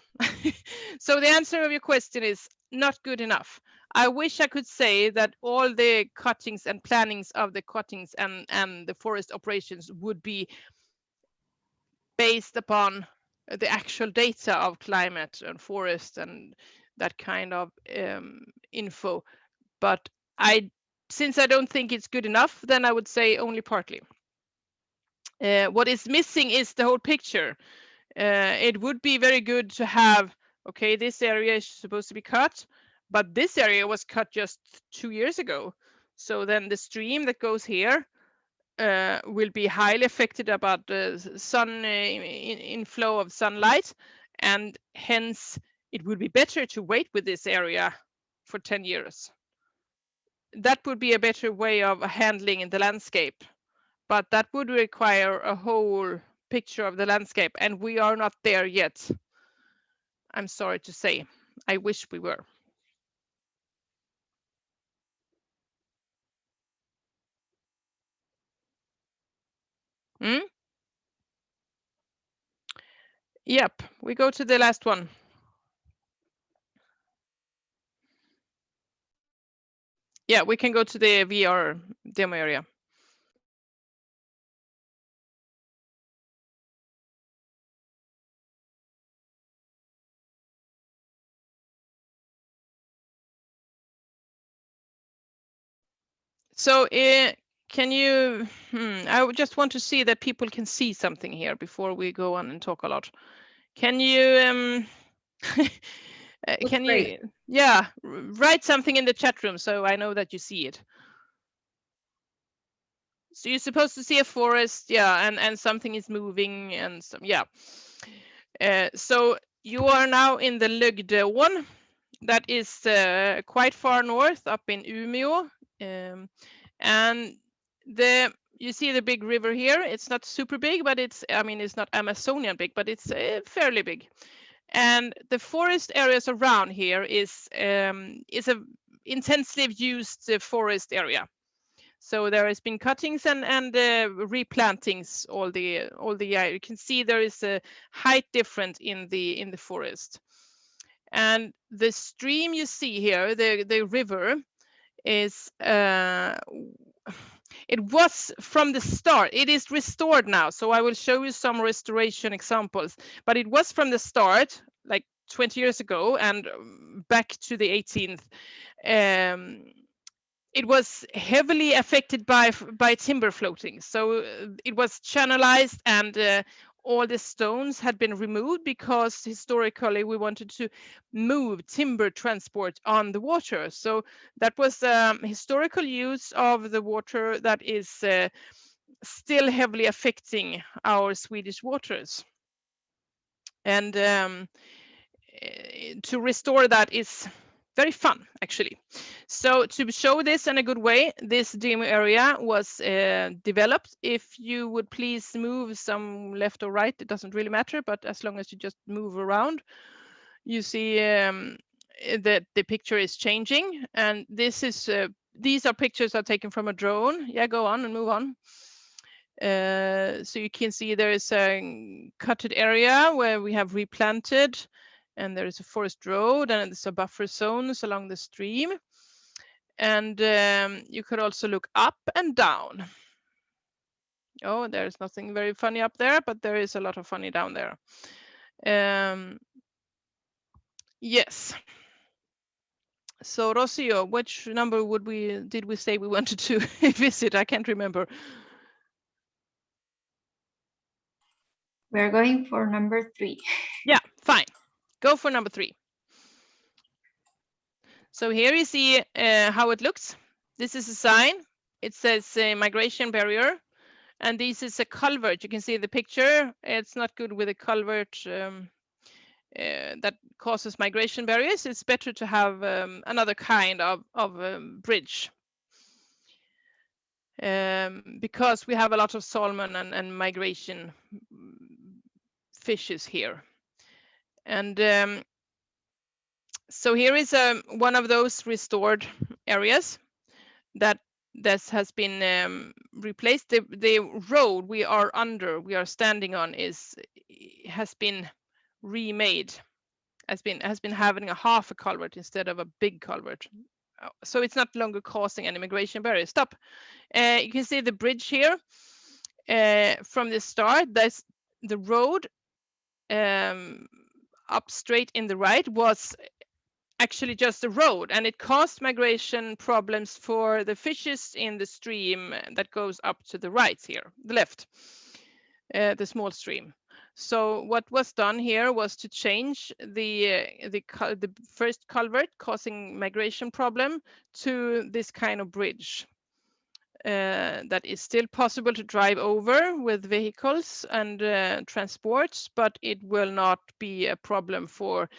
E: So the answer of your question is not good enough. I wish I could say that all the cuttings and plannings of the cuttings and the forest operations would be based upon the actual data of climate and forest and that kind of info. But since I don't think it's good enough, then I would say only partly. What is missing is the whole picture. It would be very good to have, okay, this area is supposed to be cut, but this area was cut just 2 years ago. So then the stream that goes here will be highly affected about the sun inflow of sunlight, and hence it would be better to wait with this area for 10 years. That would be a better way of handling the landscape, but that would require a whole picture of the landscape, and we are not there yet. I'm sorry to say. I wish we were. Yep, we go to the last one. Yeah, we can go to the VR demo area. So can you, I just want to see that people can see something here before we go on and talk a lot. Can you, can you, yeah, write something in the chat room so I know that you see it. So you're supposed to see a forest, yeah, and something is moving and some, yeah. So you are now in the Lögdeån. That is quite far north up in Umeå. And you see the big river here. It's not super big, but it's not Amazonian big, but it's fairly big. And the forest areas around here is a intensely used forest area. So there has been cuttings and replantings all the year. You can see there is a height difference in the forest. And the stream you see here, the river, is it was from the start. It is restored now, so I will show you some restoration examples. But it was from the start, like 20 years ago, and back to the 18th. It was heavily affected by timber floating, so it was channelized, and all the stones had been removed because historically we wanted to move timber transport on the water. So that was historical use of the water that is still heavily affecting our Swedish waters. And to restore that is very fun, actually. So to show this in a good way, this demo area was developed. If you would please move some left or right, it doesn't really matter, but as long as you just move around, you see that the picture is changing. And this is these are pictures are taken from a drone. Yeah, go on and move on. So you can see there is a cutted area where we have replanted, and there is a forest road, and there's a buffer zones along the stream. And you could also look up and down. Oh, there's nothing very funny up there, but there is a lot of funny down there. Yes. So Rocio, which number did we say we wanted to visit? I can't remember.
G: We're going for number 3.
E: Yeah, fine. Go for number 3. So here you see how it looks. This is a sign. It says migration barrier, and this is a culvert. You can see the picture. It's not good with a culvert that causes migration barriers. It's better to have another kind of bridge, because we have a lot of salmon and migration fishes here. And so here is one of those restored areas that this has been replaced. The road we are standing on has been remade, has been having a half a culvert instead of a big culvert. So it's not longer causing any migration barriers. Stop. You can see the bridge here. From the start, that's the road up straight in the right was actually just a road, and it caused migration problems for the fishes in the stream that goes up to the right here, the left, the small stream. So what was done here was to change the first culvert causing migration problem to this kind of bridge that is still possible to drive over with vehicles and transports, but it will not be a problem for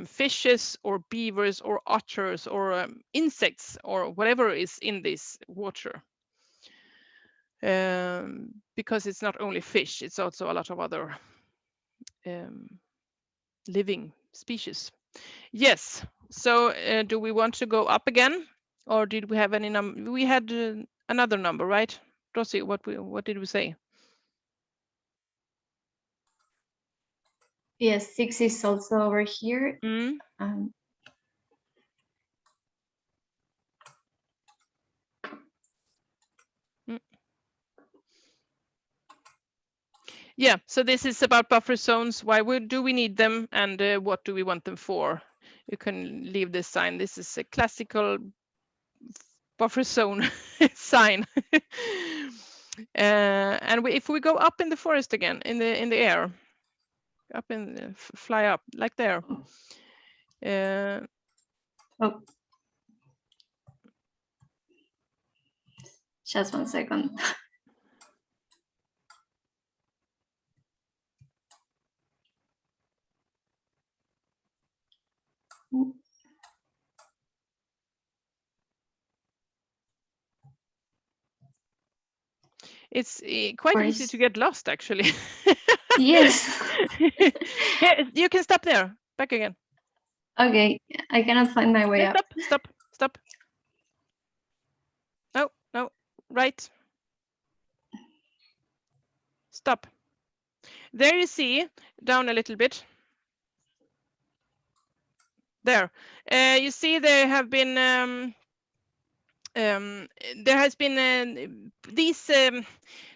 E: fishes or beavers or otters or insects or whatever is in this water, because it's not only fish, it's also a lot of other living species. Yes, so do we want to go up again, or did we have any number? We had another number, right? Rosie, what did we say?
G: Yes, 6 is also over here.
E: Yeah, so this is about buffer zones. Why do we need them, and what do we want them for? You can leave this sign. This is a classical buffer zone sign. And if we go up in the forest again, in the air, up and fly up like there.
G: Oh. Just 1 second.
E: It's quite easy to get lost, actually.
G: Yes.
E: Here, you can stop there. Back again.
G: Okay, I cannot find my way up.
E: Stop. No. right? Stop. There you see, down a little bit. There, you see there have been there has been these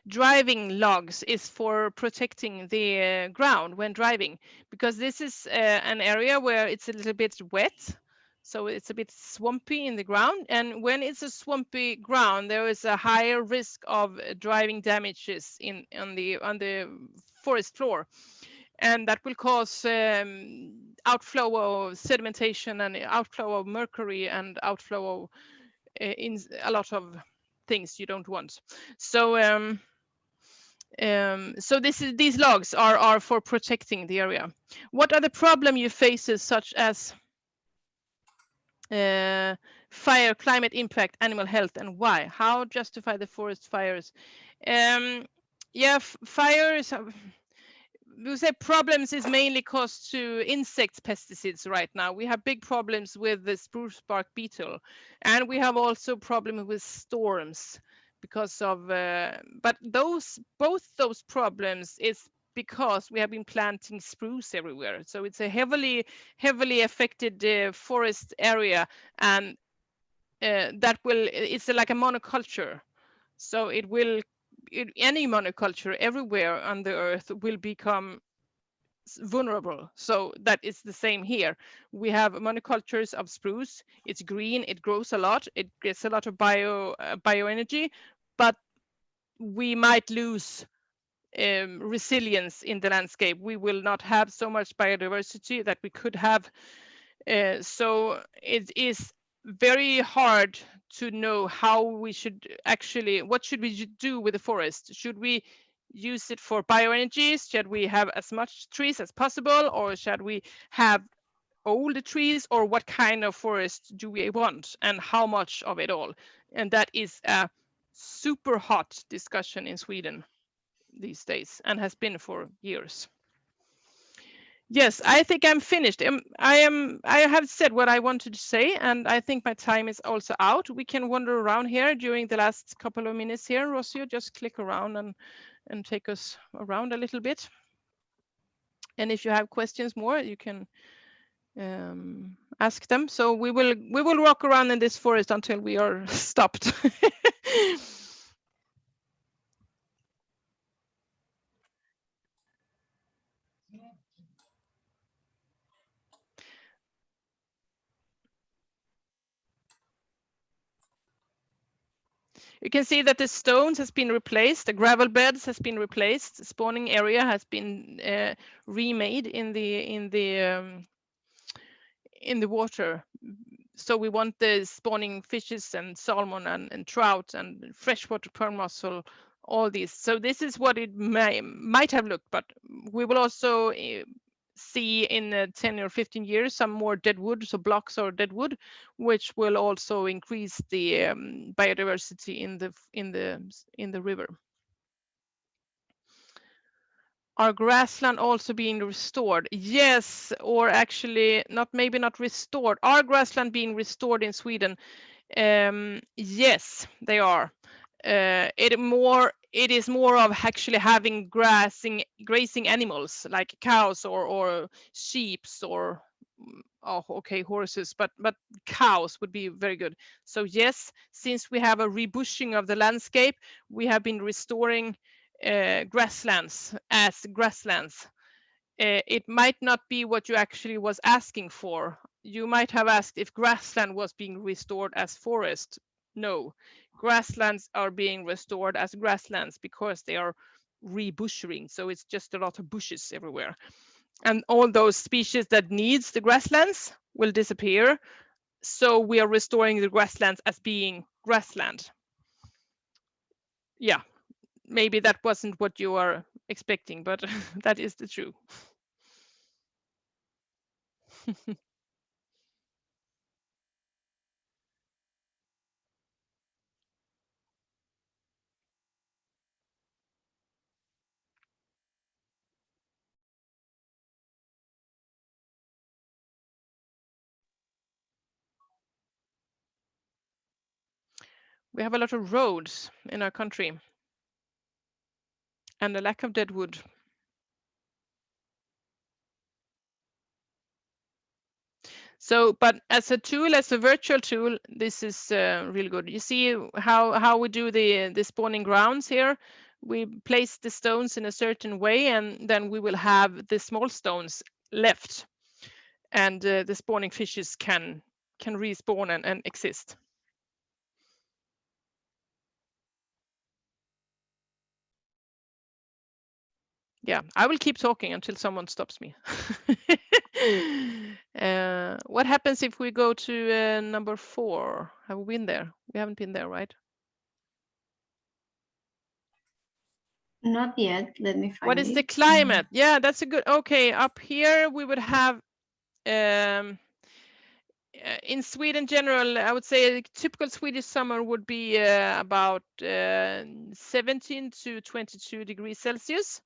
E: driving logs is for protecting the ground when driving, because this is an area where it's a little bit wet, so it's a bit swampy in the ground, and when it's a swampy ground there is a higher risk of driving damages on the forest floor, and that will cause outflow of sedimentation and outflow of mercury and outflow of in a lot of things you don't want. So so these logs are for protecting the area. What are the problem you faces, such as fire, climate impact, animal health, and why? How justify the forest fires? Yeah, fires. We say problems is mainly caused to insects, pesticides right now. We have big problems with the spruce bark beetle, and we have also problem with storms because of, but both those problems is because we have been planting spruce everywhere. So it's a heavily affected forest area, and it's like a monoculture. So any monoculture everywhere on the earth will become vulnerable. So that is the same here. We have monocultures of spruce. It's green, it grows a lot, it gets a lot of bioenergy, but we might lose resilience in the landscape. We will not have so much biodiversity that we could have. So it is very hard to know how we should actually, what should we do with the forest? Should we use it for bioenergy? Should we have as much trees as possible, or should we have older trees, or what kind of forest do we want, and how much of it all? And that is a super hot discussion in Sweden these days, and has been for years. Yes, I think I'm finished. I have said what I wanted to say, and I think my time is also out. We can wander around here during the last couple of minutes here. Rocio, just click around and take us around a little bit. And if you have questions more, you can ask them. So we will walk around in this forest until we are stopped. You can see that the stones has been replaced, the gravel beds has been replaced, the spawning area has been remade in the water. So we want the spawning fishes and salmon and trout and freshwater pearl mussel, all these. So this is what it might have looked, but we will also see in 10 or 15 years some more dead wood, so blocks or dead wood, which will also increase the biodiversity in the river. Are grassland also being restored? Yes, or actually maybe not restored. Are grassland being restored in Sweden? Yes, they are. It is more of actually having grazing animals like cows or sheep or horses, but cows would be very good. So yes, since we have a rebushing of the landscape, we have been restoring grasslands as grasslands. It might not be what you actually was asking for. You might have asked if grassland was being restored as forest. No, grasslands are being restored as grasslands because they are rebushing. So it's just a lot of bushes everywhere. And all those species that needs the grasslands will disappear. So we are restoring the grasslands as being grassland. Yeah, maybe that wasn't what you are expecting, but that is the truth. We have a lot of roads in our country and a lack of dead wood. So, but as a tool, as a virtual tool, this is really good. You see how we do the spawning grounds here. We place the stones in a certain way, and then we will have the small stones left, and the spawning fishes can respawn and exist. Yeah, I will keep talking until someone stops me. What happens if we go to number 4? Have we been there? We haven't been there, right?
G: Not yet. Let me find
E: What is the
G: it.
E: climate? Yeah, that's a good. Okay, up here we would have in Sweden general, I would say a typical Swedish summer would be about 17 to 22 degrees Celsius.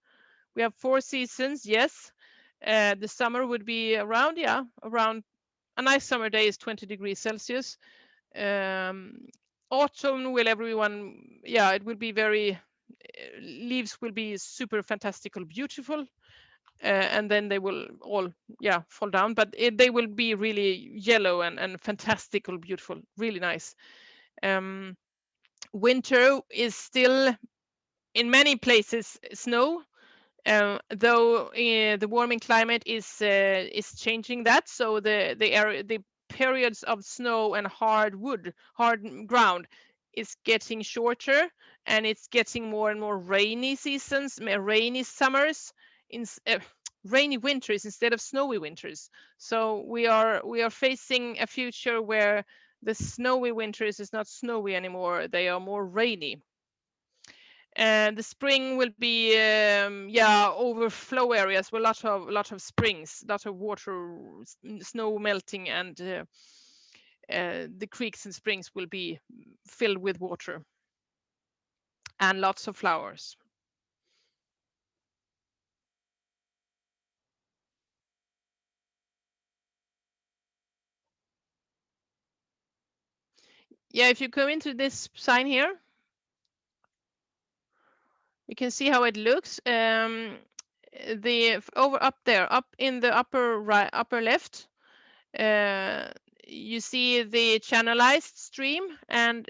E: We have 4 seasons, yes. The summer would be around a nice summer day is 20 degrees Celsius. Autumn will it will be very, leaves will be super fantastical, beautiful. And then they will all fall down, but they will be really yellow and fantastical, beautiful, really nice. Winter is still in many places snow, though the warming climate is changing that. So the periods of snow and hard ground is getting shorter, and it's getting more and more rainy seasons, rainy summers, rainy winters instead of snowy winters. So we are facing a future where the snowy winters is not snowy anymore, they are more rainy. And the spring will be overflow areas with lot of springs, lot of water, snow melting, and the creeks and springs will be filled with water and lots of flowers. Yeah, if you come into this sign here, you can see how it looks. Up in the upper left, you see the channelized stream, and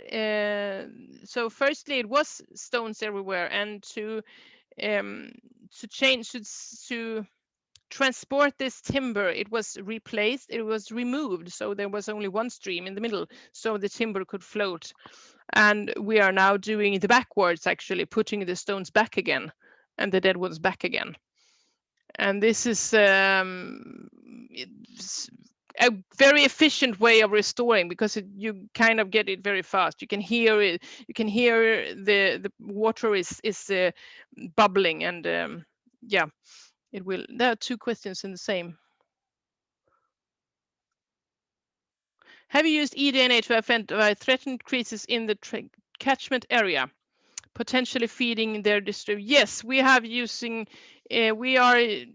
E: so firstly it was stones everywhere, and to transport this timber, it was removed, so there was only one stream in the middle, so the timber could float. And we are now doing the backwards, actually putting the stones back again and the dead ones back again. And this is it's a very efficient way of restoring, because you kind of get it very fast. You can hear it. You can hear the water is bubbling, and it will. There are 2 questions in the same. Have you used eDNA to identify threatened creatures in the catchment area, potentially feeding their distribution? Yes, we are using eDNA,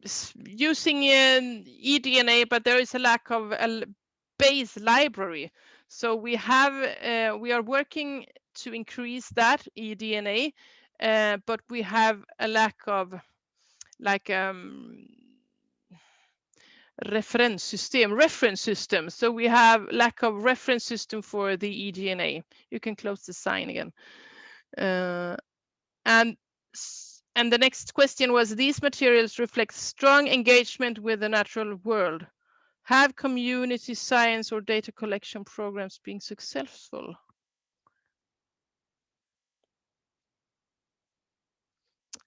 E: but there is a lack of a base library. So we are working to increase that eDNA, but we have a lack of reference system. So we have lack of reference system for the eDNA. You can close the sign again. And the next question was, these materials reflect strong engagement with the natural world. Have community science or data collection programs been successful?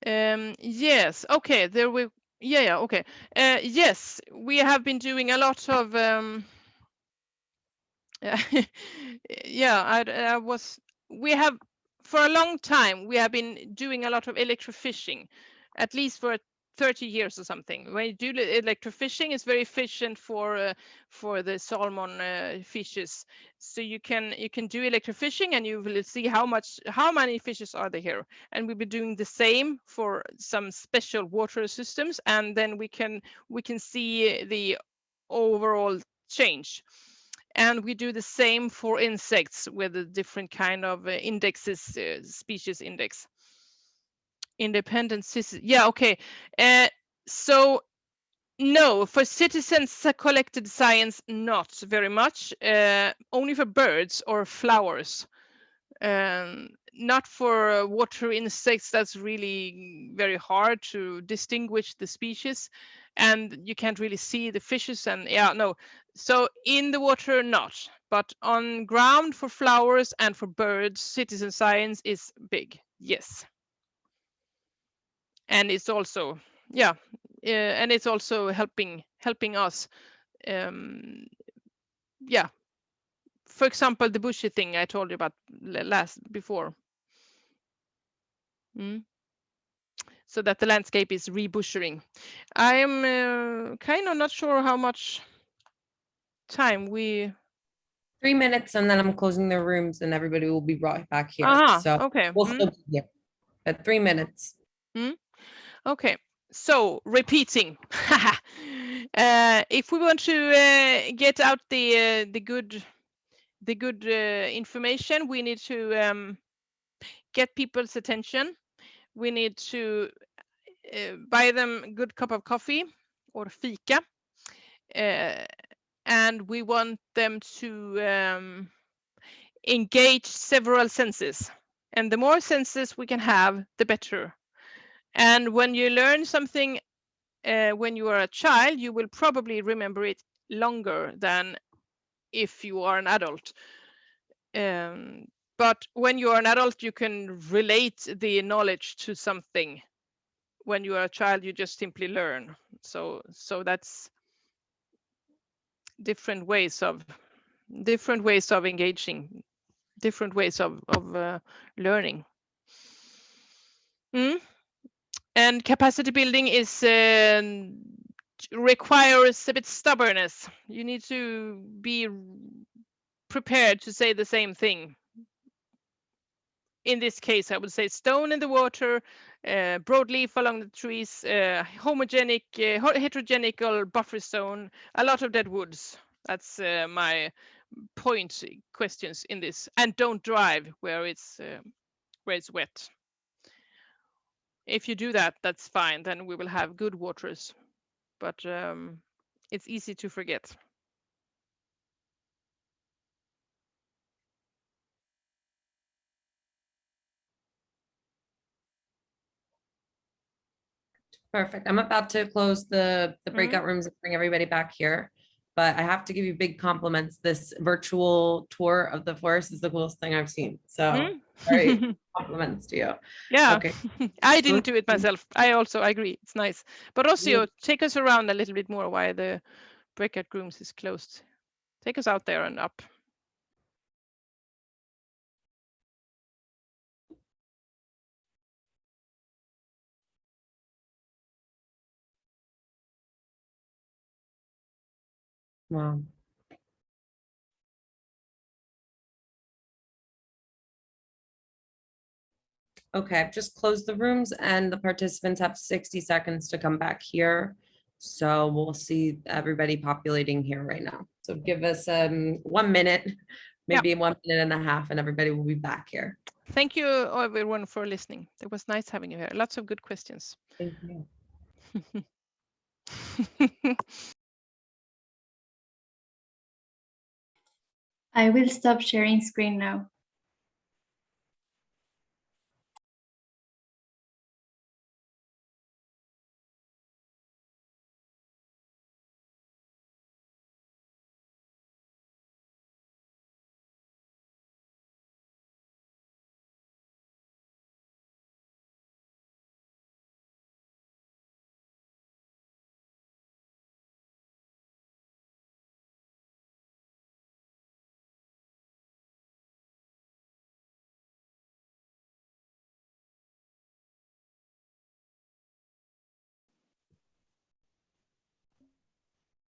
E: Yes. Okay. There we. Yeah. Okay. Yes, we have been doing a lot of. We have, for a long time, we have been doing a lot of electrofishing, at least for 30 years or something. When you do electrofishing, it's very efficient for the salmon fishes. So you can do electrofishing, and you will see how many fishes are there here. And we'll be doing the same for some special water systems, and then we can see the overall change. And we do the same for insects with a different kind of indexes, species index. Independent citizens. Yeah, okay. So no, for citizens collected science, not very much. Only for birds or flowers. Not for water insects. That's really very hard to distinguish the species, and you can't really see the fishes. And yeah, no. So in the water, not. But on ground for flowers and for birds, citizen science is big. Yes. And it's also, yeah, and it's also helping us. Yeah. For example, the bushy thing I told you about before. So that the landscape is rebushering. I'm kind of not sure how much time we.
F: 3 minutes and then I'm closing the rooms and everybody will be brought back here. So
E: Okay.
F: we'll still be here at 3 minutes.
E: Okay. So repeating. If we want to get out the good information, we need to get people's attention. We need to buy them a good cup of coffee or fika. And we want them to engage several senses. And the more senses we can have, the better. And when you learn something when you are a child, you will probably remember it longer than if you are an adult. But when you are an adult, you can relate the knowledge to something. When you are a child, you just simply learn. So that's different ways of engaging, different ways of learning. And capacity building is requires a bit stubbornness. You need to be prepared to say the same thing. In this case, I would say stone in the water, broadleaf along the trees, heterogenical buffer zone, a lot of dead woods. That's my point questions in this. And don't drive where it's wet. If you do that, that's fine. Then we will have good waters. But it's easy to forget.
F: Perfect. I'm about to close the breakout rooms and bring everybody back here. But I have to give you big compliments. This virtual tour of the forest is the coolest thing I've seen. So very compliments to you.
E: Yeah,
F: okay.
E: I didn't do it myself. I also agree. It's nice. But also take us around a little bit more while the breakout rooms is closed. Take us out there and up.
F: Wow. Okay, I've just closed the rooms and the participants have 60 seconds to come back here. So we'll see everybody populating here right now. So give us 1 minute, maybe 1 minute and a half, and everybody will be back here.
E: Thank you everyone for listening. It was nice having you here. Lots of good questions.
F: Thank you.
G: I will stop sharing screen now.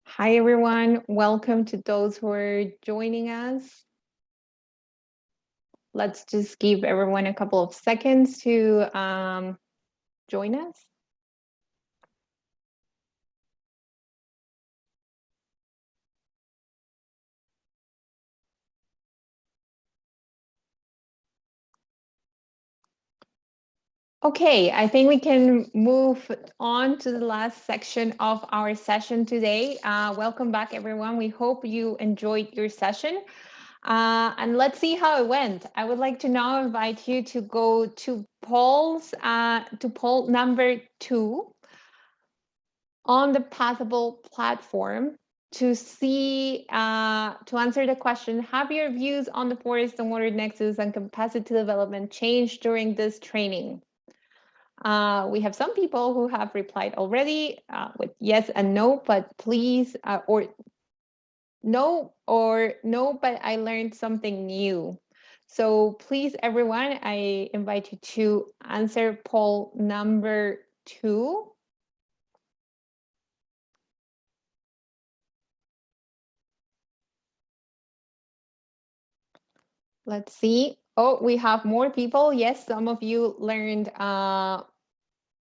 A: Hi, everyone. Welcome to those who are joining us. Let's just give everyone a couple of seconds to join us. Okay, I think we can move on to the last section of our session today. Welcome back, everyone. We hope you enjoyed your session. And let's see how it went. I would like to now invite you to go to poll number 2 on the Passable platform to see, to answer the question, have your views on the forest and water nexus and capacity development changed during this training? We have some people who have replied already with yes and no, but please, or no, but I learned something new. So please, everyone, I invite you to answer poll number 2. Let's see. Oh, we have more people. Yes, some of you learned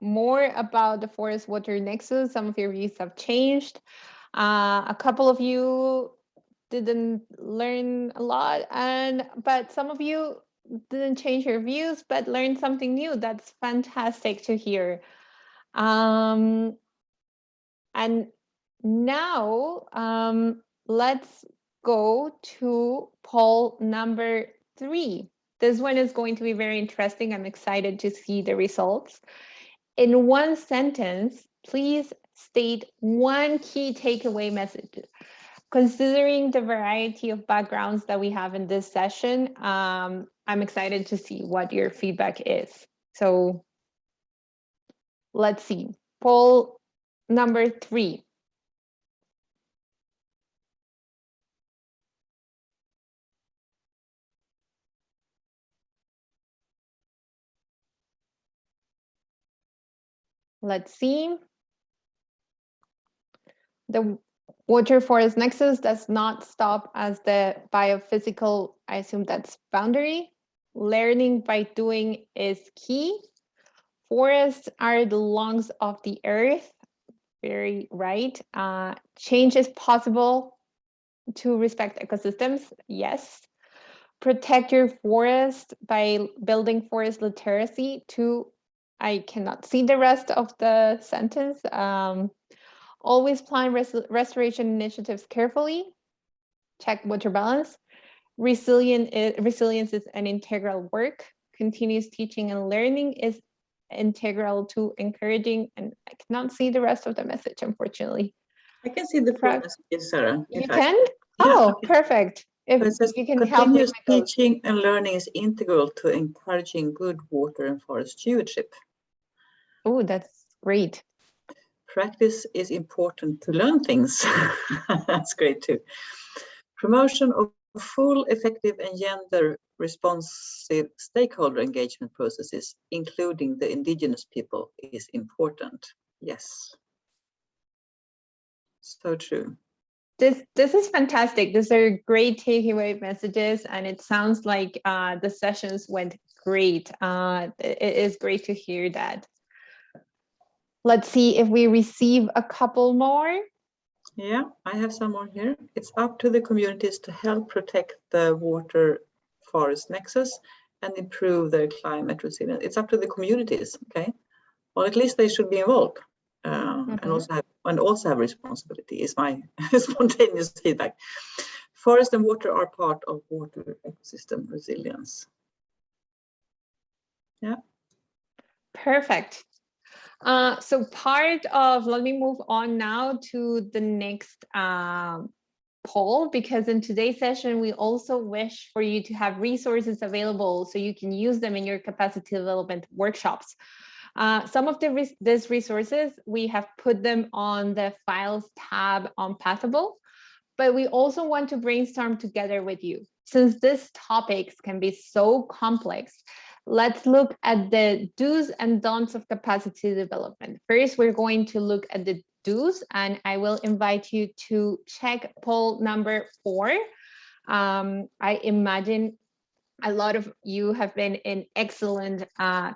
A: more about the forest water nexus. Some of your views have changed. A couple of you didn't learn a lot, but some of you didn't change your views but learned something new. That's fantastic to hear. And now let's go to poll number 3. This one is going to be very interesting. I'm excited to see the results. In one sentence, please state one key takeaway message. Considering the variety of backgrounds that we have in this session, I'm excited to see what your feedback is. So let's see. Poll number 3. Let's see. The water forest nexus does not stop as the biophysical, I assume that's boundary. Learning by doing is key. Forests are the lungs of the earth. Very right. Change is possible to respect ecosystems. Yes. Protect your forest by building forest literacy. 2, I cannot see the rest of the sentence. Always plan restoration initiatives carefully. Check water balance. Resilience is an integral work. Continuous teaching and learning is integral to encouraging, and I cannot see the rest of the message, unfortunately.
C: I can see the full message, Sarah.
A: You can? Oh, perfect. If you can help me
C: continuous teaching and learning is integral to encouraging good water and forest stewardship.
A: Oh, that's great.
C: Practice is important to learn things. That's great too. Promotion of full, effective and gender responsive stakeholder engagement processes, including the indigenous people, is important. Yes. So true.
A: This is fantastic. These are great takeaway messages, and it sounds like the sessions went great. It is great to hear that. Let's see if we receive a couple more.
C: Yeah, I have some more here. It's up to the communities to help protect the water forest nexus and improve their climate resilience. It's up to the communities, okay? Well, at least they should be involved and also have responsibility, is my spontaneous feedback. Forest and water are part of water ecosystem resilience. Yeah.
A: Perfect. So part of, let me move on now to the next poll, because in today's session, we also wish for you to have resources available so you can use them in your capacity development workshops. Some of these resources, we have put them on the files tab on Passable, but we also want to brainstorm together with you. Since these topics can be so complex, let's look at the do's and don'ts of capacity development. First, we're going to look at the do's, and I will invite you to check poll number 4. I imagine a lot of you have been in excellent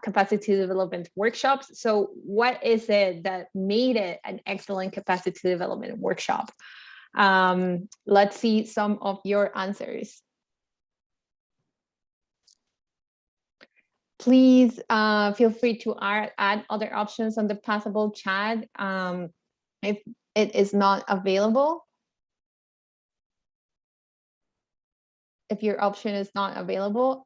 A: capacity development workshops. So what is it that made it an excellent capacity development workshop? Let's see some of your answers. please feel free to add other options on the passable chat if it is not available. If your option is not available.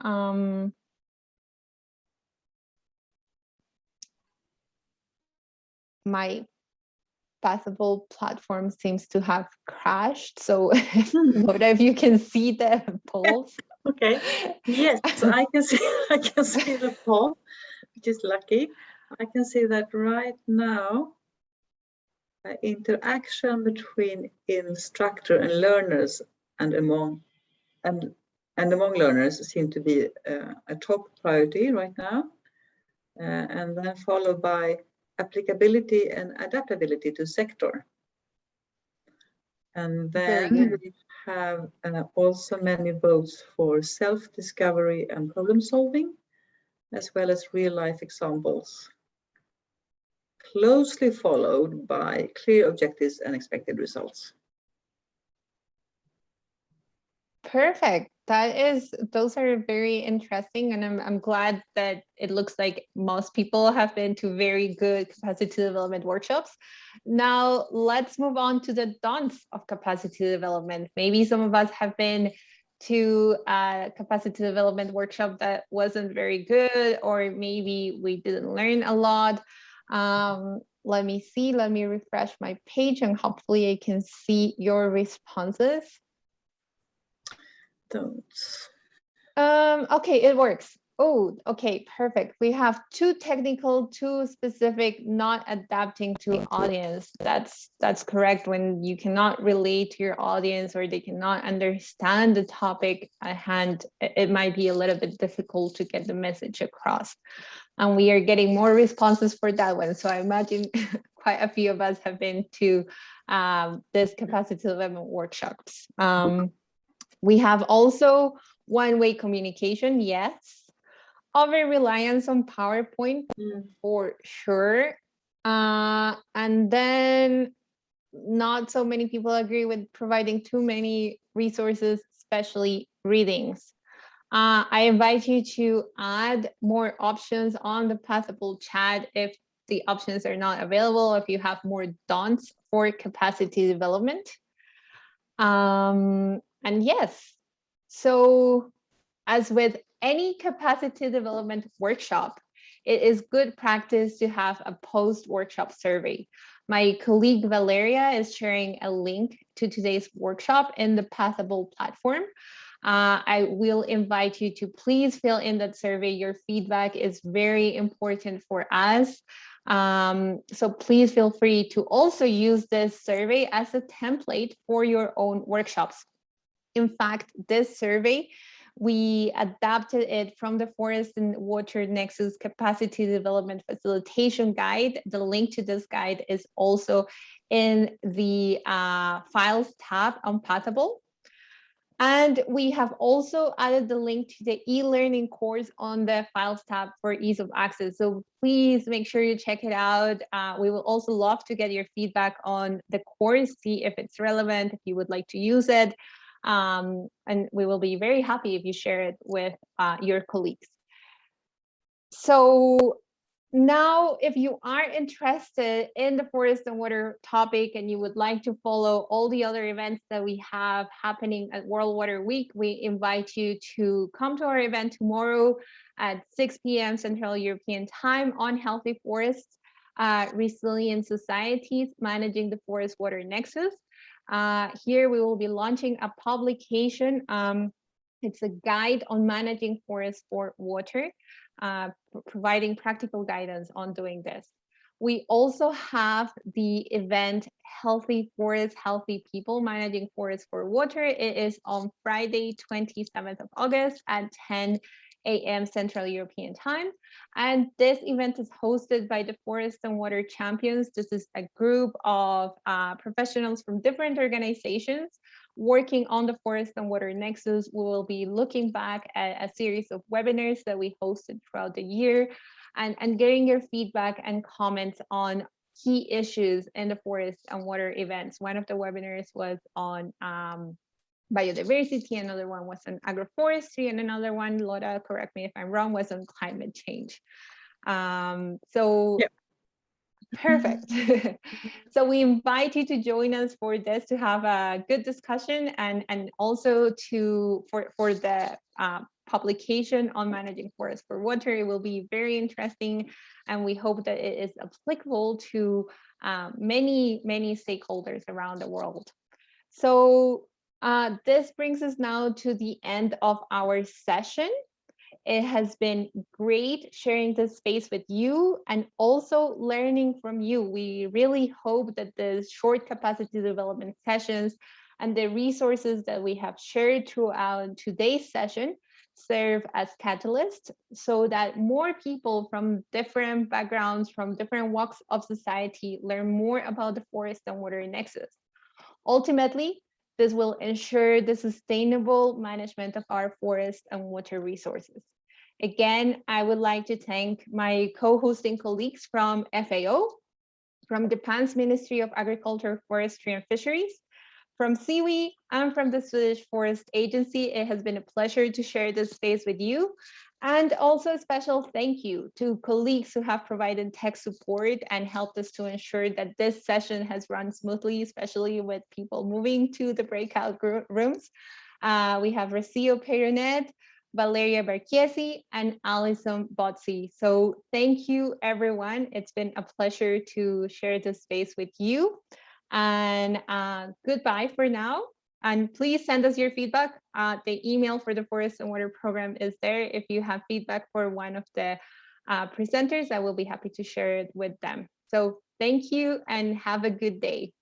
A: My passable platform seems to have crashed. So if you can see the polls.
C: Okay. Yes, so I can see the poll, which is lucky. I can see that right now. Interaction between instructor and learners and among learners seem to be a top priority right now, and then followed by applicability and adaptability to sector. And then we have also many votes for self-discovery and problem solving, as well as real-life examples, closely followed by clear objectives and expected results.
A: Perfect. Those are very interesting, and I'm glad that it looks like most people have been to very good capacity development workshops. Now let's move on to the don'ts of capacity development. Maybe some of us have been to a capacity development workshop that wasn't very good, or maybe we didn't learn a lot. Let me see, let me refresh my page and hopefully I can see your responses. Okay, it works. Oh, okay, perfect. We have too technical, too specific, not adapting to audience. That's correct. When you cannot relate to your audience or they cannot understand the topic at hand, it might be a little bit difficult to get the message across. And we are getting more responses for that one. So I imagine quite a few of us have been to this capacity development workshops. We have also one-way communication, yes. Over-reliance on PowerPoint, for sure. And then not so many people agree with providing too many resources, especially readings. I invite you to add more options on the passable chat if the options are not available, if you have more don'ts for capacity development. And yes, so as with any capacity development workshop, it is good practice to have a post-workshop survey. My colleague Valeria is sharing a link to today's workshop in the Passable platform. I will invite you to please fill in that survey. Your feedback is very important for us. So please feel free to also use this survey as a template for your own workshops. In fact, this survey, we adapted it from the Forest and Water Nexus Capacity Development Facilitation Guide. The link to this guide is also in the Files tab on Passable. And we have also added the link to the e-learning course on the Files tab for ease of access. So please make sure you check it out. We will also love to get your feedback on the course, see if it's relevant, if you would like to use it. And we will be very happy if you share it with your colleagues. So now, if you are interested in the forest and water topic and you would like to follow all the other events that we have happening at World Water Week, we invite you to come to our event tomorrow at 6 p.m. Central European Time on Healthy Forests, Resilient Societies, Managing the Forest Water Nexus. Here we will be launching a publication. It's a guide on managing forests for water, providing practical guidance on doing this. We also have the event Healthy Forests, Healthy People, Managing Forests for Water. It is on Friday, 27th of August at 10 a.m. Central European Time. And this event is hosted by the Forest and Water Champions. This is a group of professionals from different organizations working on the Forest and Water Nexus. We will be looking back at a series of webinars that we hosted throughout the year and getting your feedback and comments on key issues in the forest and water events. One of the webinars was on biodiversity, another one was on agroforestry, and another one, Laura, correct me if I'm wrong, was on climate change. So
C: yeah.
A: Perfect. So we invite you to join us for this, to have a good discussion, and also for the publication on managing forests for water. It will be very interesting, and we hope that it is applicable to many stakeholders around the world. So this brings us now to the end of our session. It has been great sharing this space with you and also learning from you. We really hope that the short capacity development sessions and the resources that we have shared throughout today's session serve as catalysts so that more people from different backgrounds, from different walks of society, learn more about the forest and water nexus. Ultimately, this will ensure the sustainable management of our forests and water resources. Again, I would like to thank my co-hosting colleagues from FAO, from Japan's Ministry of Agriculture, Forestry and Fisheries, from SIWI, and from the Swedish Forest Agency. It has been a pleasure to share this space with you. And also a special thank you to colleagues who have provided tech support and helped us to ensure that this session has run smoothly, especially with people moving to the breakout rooms. We have Rocio Peronet, Valeria Barchiesi, and Alison Botzi. So thank you, everyone. It's been a pleasure to share this space with you. And goodbye for now. And please send us your feedback. The email for the Forest and Water Program is there. If you have feedback for one of the presenters, I will be happy to share it with them. So thank you and have a good day.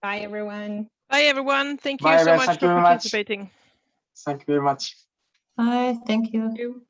A: Bye, everyone.
E: Bye, everyone. Thank you
D: Bye,
E: so
D: everyone.
E: much
D: Thank
E: for
D: you very much.
E: participating.
D: Thank you very much.
G: Bye. Thank you.
A: Thank you.